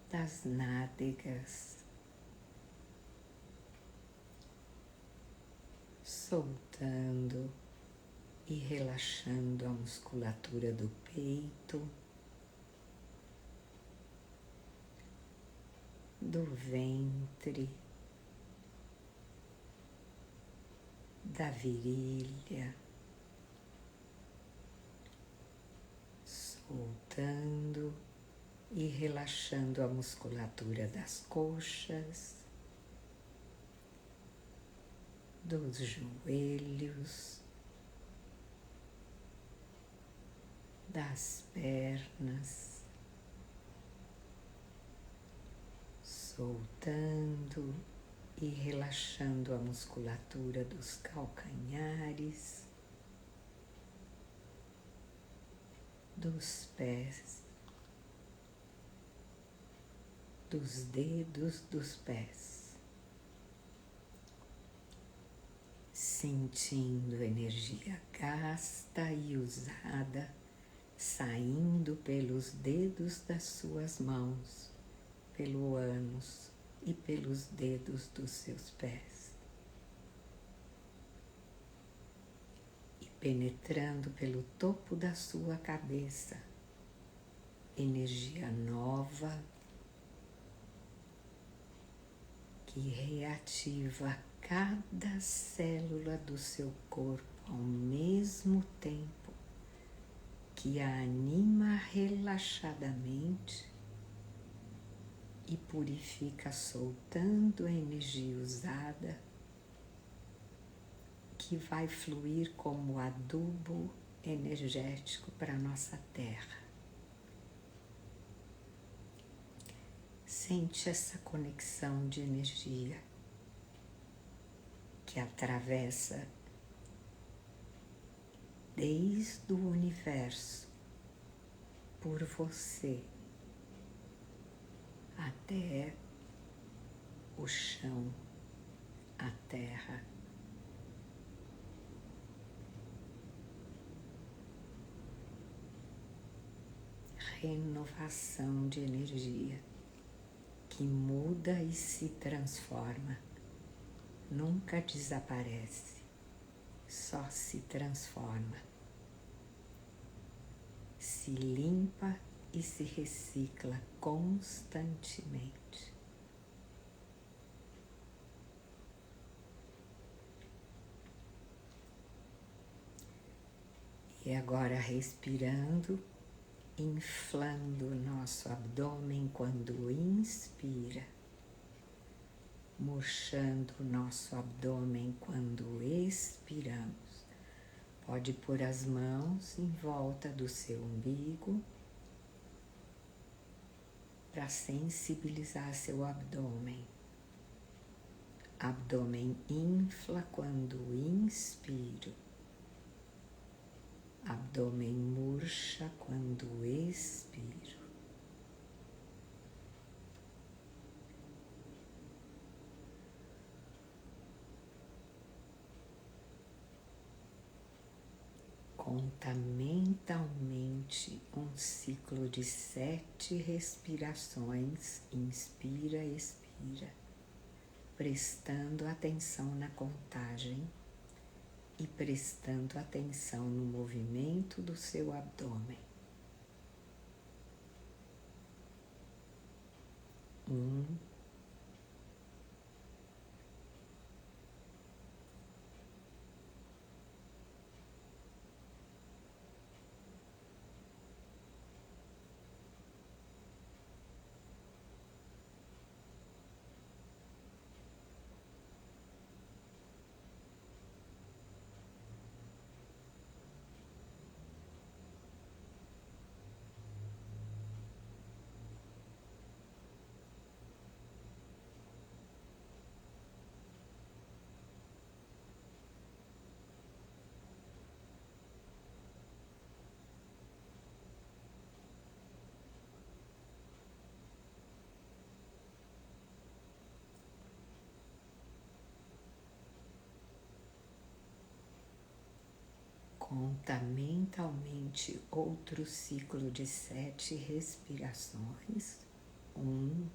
das nádegas, soltando e relaxando a musculatura do peito, do ventre, da virilha, soltando e relaxando a musculatura das coxas, dos joelhos, das pernas, soltando e relaxando a musculatura dos calcanhares, dos pés, dos dedos dos pés, sentindo energia gasta e usada saindo pelos dedos das suas mãos, pelo ânus e pelos dedos dos seus pés, e penetrando pelo topo da sua cabeça, energia nova que reativa cada célula do seu corpo ao mesmo tempo, que a anima relaxadamente e purifica soltando a energia usada que vai fluir como adubo energético para a nossa terra. Sente essa conexão de energia que atravessa desde o universo, por você, até o chão, a terra. Renovação de energia que muda e se transforma, nunca desaparece, só se transforma. Se limpa e se recicla constantemente. E agora respirando, inflando o nosso abdômen quando inspira, murchando o nosso abdômen quando expiramos. Pode pôr as mãos em volta do seu umbigo para sensibilizar seu abdômen. Abdômen infla quando inspiro. Abdômen murcha quando expiro. Conta mentalmente um ciclo de 7 respirações, inspira, expira, prestando atenção na contagem e prestando atenção no movimento do seu abdômen. 1, 'Conta mentalmente outro ciclo de 7 respirações. 1,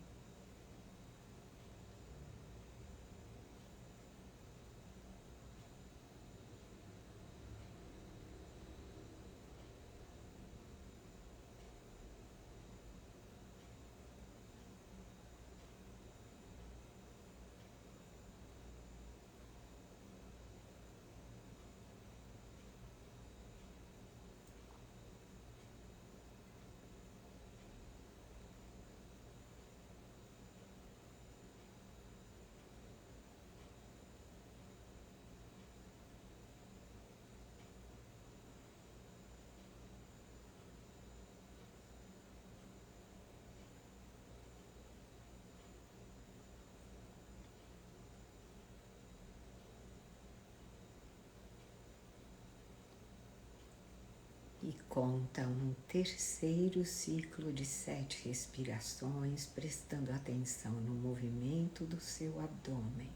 e conta um terceiro ciclo de 7 respirações, prestando atenção no movimento do seu abdômen.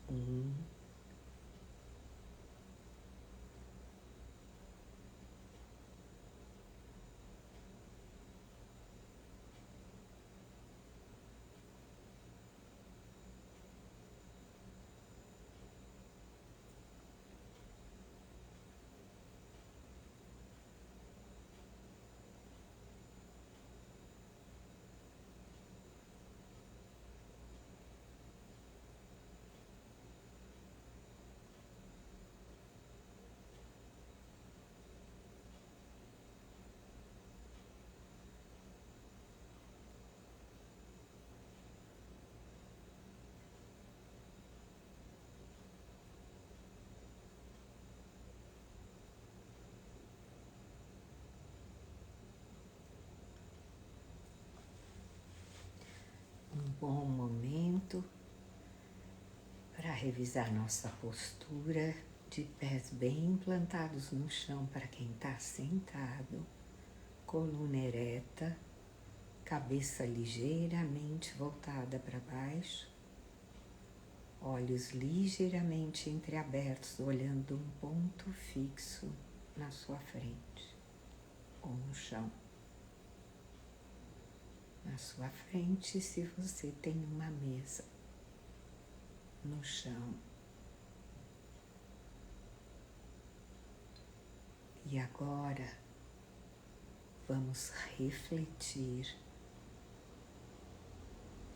1, bom momento para revisar nossa postura de pés bem plantados no chão para quem está sentado, coluna ereta, cabeça ligeiramente voltada para baixo, olhos ligeiramente entreabertos, olhando um ponto fixo na sua frente ou no chão. Na sua frente, se você tem uma mesa, no chão. E agora vamos refletir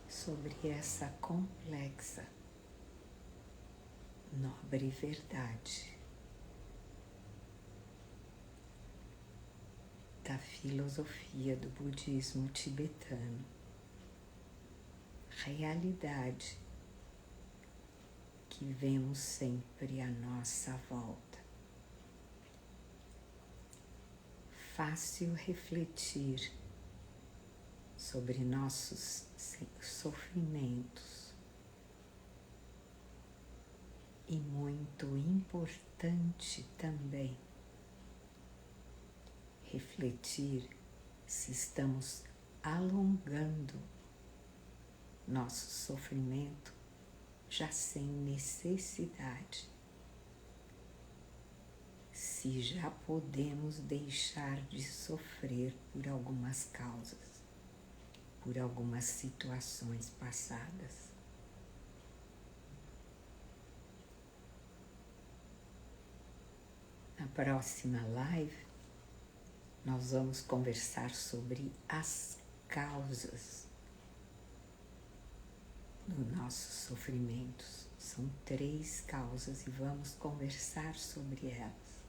sobre essa complexa, nobre verdade da filosofia do budismo tibetano, realidade que vemos sempre à nossa volta. Fácil refletir sobre nossos sofrimentos e muito importante também refletir se estamos alongando nosso sofrimento já sem necessidade, se já podemos deixar de sofrer por algumas causas, por algumas situações passadas. Na próxima live, nós vamos conversar sobre as causas dos nossos sofrimentos. São 3 causas e vamos conversar sobre elas.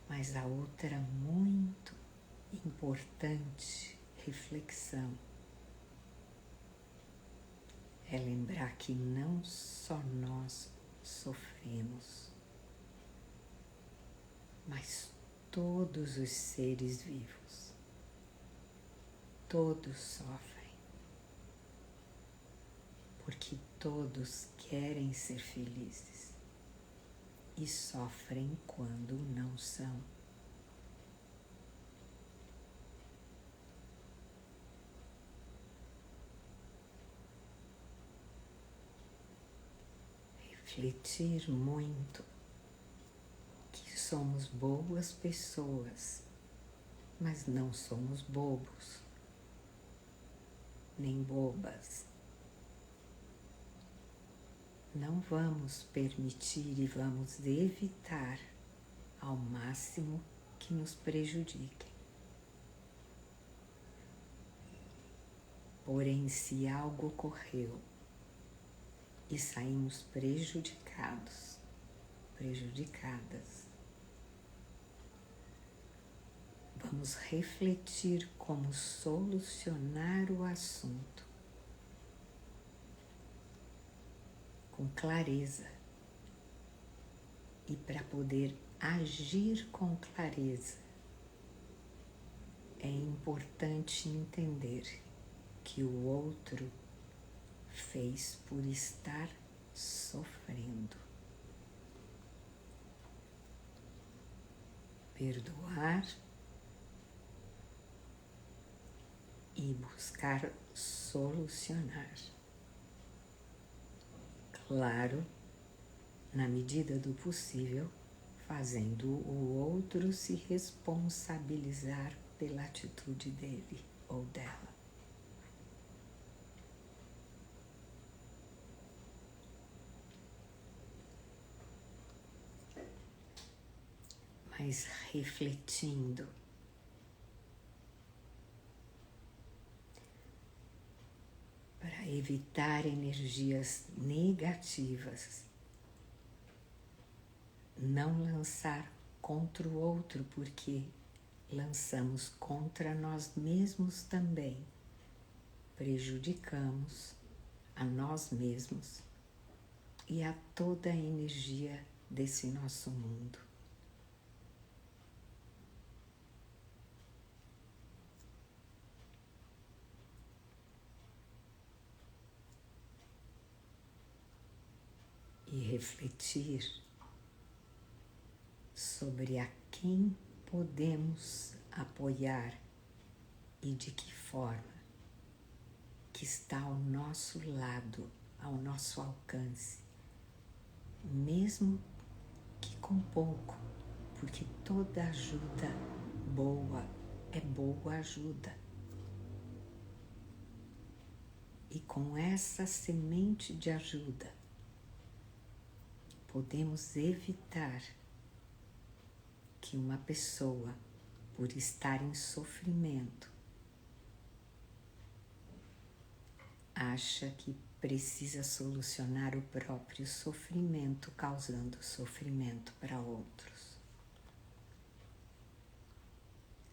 Mas a outra muito importante reflexão é lembrar que não só nós sofremos, mas todos os seres vivos, todos sofrem, porque todos querem ser felizes e sofrem quando não são. Refletir muito que somos boas pessoas, mas não somos bobos, nem bobas. Não vamos permitir e vamos evitar ao máximo que nos prejudiquem. Porém, se algo ocorreu e saímos prejudicadas, vamos refletir como solucionar o assunto com clareza. E para poder agir com clareza, é importante entender que o outro fez por estar sofrendo. Perdoar e buscar solucionar. Claro, na medida do possível, fazendo o outro se responsabilizar pela atitude dele ou dela. Mas refletindo, para evitar energias negativas, não lançar contra o outro, porque lançamos contra nós mesmos também, prejudicamos a nós mesmos e a toda a energia desse nosso mundo. e refletir sobre a quem podemos apoiar e de que forma que está ao nosso lado, ao nosso alcance, mesmo que com pouco, porque toda ajuda boa é boa ajuda. E com essa semente de ajuda, podemos evitar que uma pessoa, por estar em sofrimento, acha que precisa solucionar o próprio sofrimento, causando sofrimento para outros.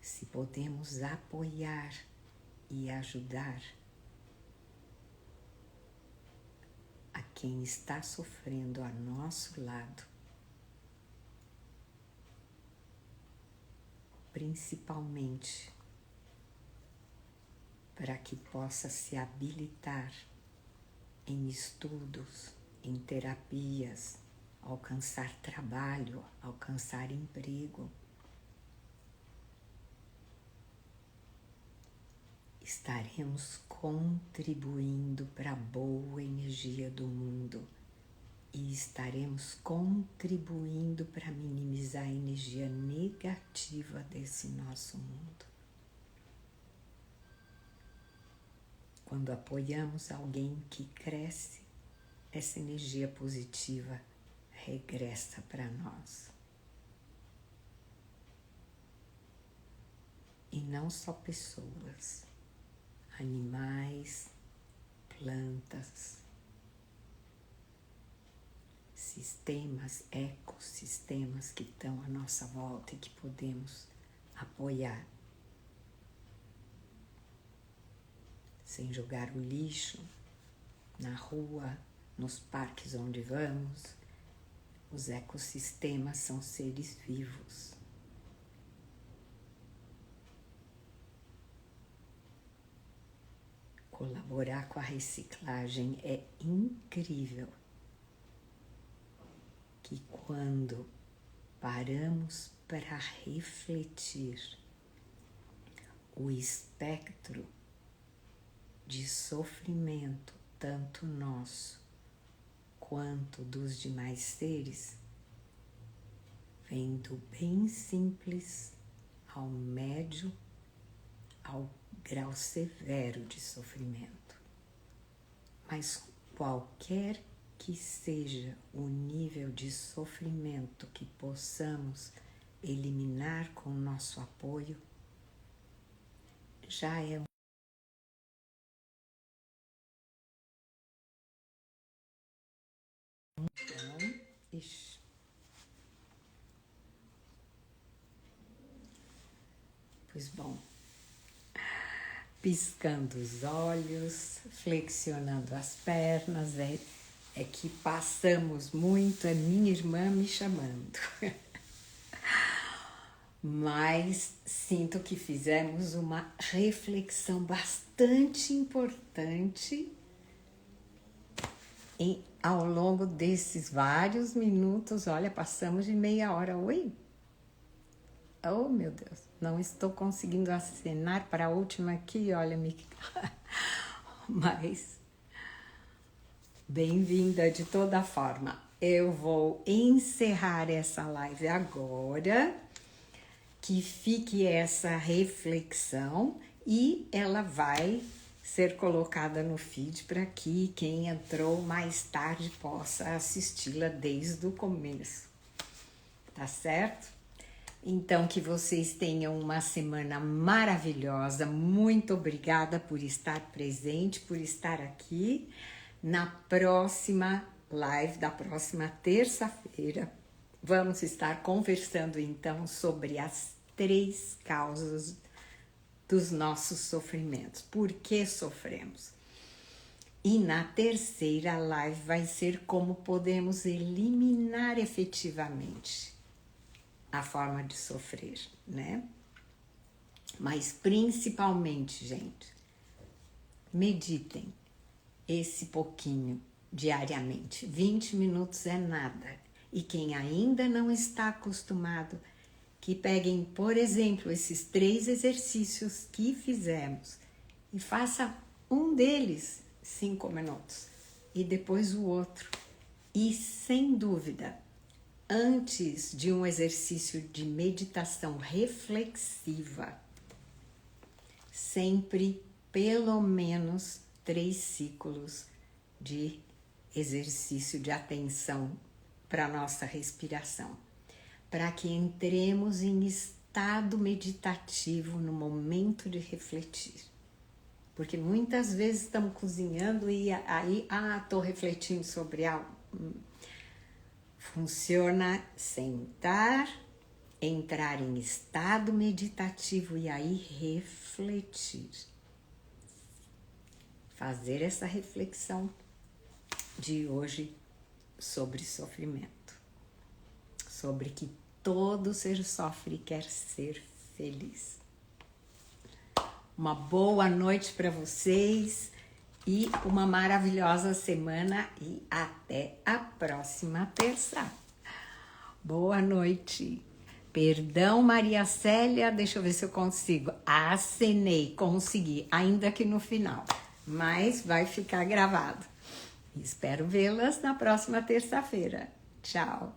Se podemos apoiar e ajudar a quem está sofrendo a nosso lado, principalmente para que possa se habilitar em estudos, em terapias, alcançar trabalho, alcançar emprego, estaremos contribuindo para a boa energia do mundo e estaremos contribuindo para minimizar a energia negativa desse nosso mundo. Quando apoiamos alguém que cresce, essa energia positiva regressa para nós. E não só pessoas, animais, plantas, sistemas, ecossistemas que estão à nossa volta e que podemos apoiar. Sem jogar o lixo na rua, nos parques onde vamos. Os ecossistemas são seres vivos. Colaborar com a reciclagem é incrível. Que quando paramos para refletir o espectro de sofrimento, tanto nosso quanto dos demais seres, vem do bem simples ao médio, ao grau severo de sofrimento. Mas qualquer que seja o nível de sofrimento que possamos eliminar com o nosso apoio, já é Ixi. Pois bom, piscando os olhos, flexionando as pernas, é que passamos muito, é minha irmã me chamando. Mas sinto que fizemos uma reflexão bastante importante ao longo desses vários minutos. Olha, passamos de meia hora. Oi? Oh, meu Deus, não estou conseguindo acenar para a última aqui, olha, mas bem-vinda de toda forma. Eu vou encerrar essa live agora, que fique essa reflexão e ela vai ser colocada no feed para que quem entrou mais tarde possa assisti-la desde o começo, tá certo? Então, que vocês tenham uma semana maravilhosa. Muito obrigada por estar presente, por estar aqui. Na próxima live da próxima terça-feira, vamos estar conversando então sobre as 3 causas dos nossos sofrimentos. Por que sofremos? E na terceira live vai ser como podemos eliminar efetivamente a forma de sofrer, né? Mas principalmente, gente, meditem esse pouquinho diariamente. 20 minutos é nada. E quem ainda não está acostumado, que peguem, por exemplo, esses 3 exercícios que fizemos e faça um deles 5 minutos e depois o outro. E sem dúvida, antes de um exercício de meditação reflexiva, sempre pelo menos 3 ciclos de exercício de atenção para a nossa respiração, para que entremos em estado meditativo no momento de refletir. Porque muitas vezes estamos cozinhando e aí, estou refletindo sobre algo. Funciona sentar, entrar em estado meditativo e aí refletir. Fazer essa reflexão de hoje sobre sofrimento. Sobre que todo ser sofre e quer ser feliz. Uma boa noite para vocês e uma maravilhosa semana e até a próxima terça. Boa noite. Perdão, Maria Célia, deixa eu ver se eu consigo. Acenei, consegui, ainda que no final, mas vai ficar gravado. Espero vê-las na próxima terça-feira. Tchau.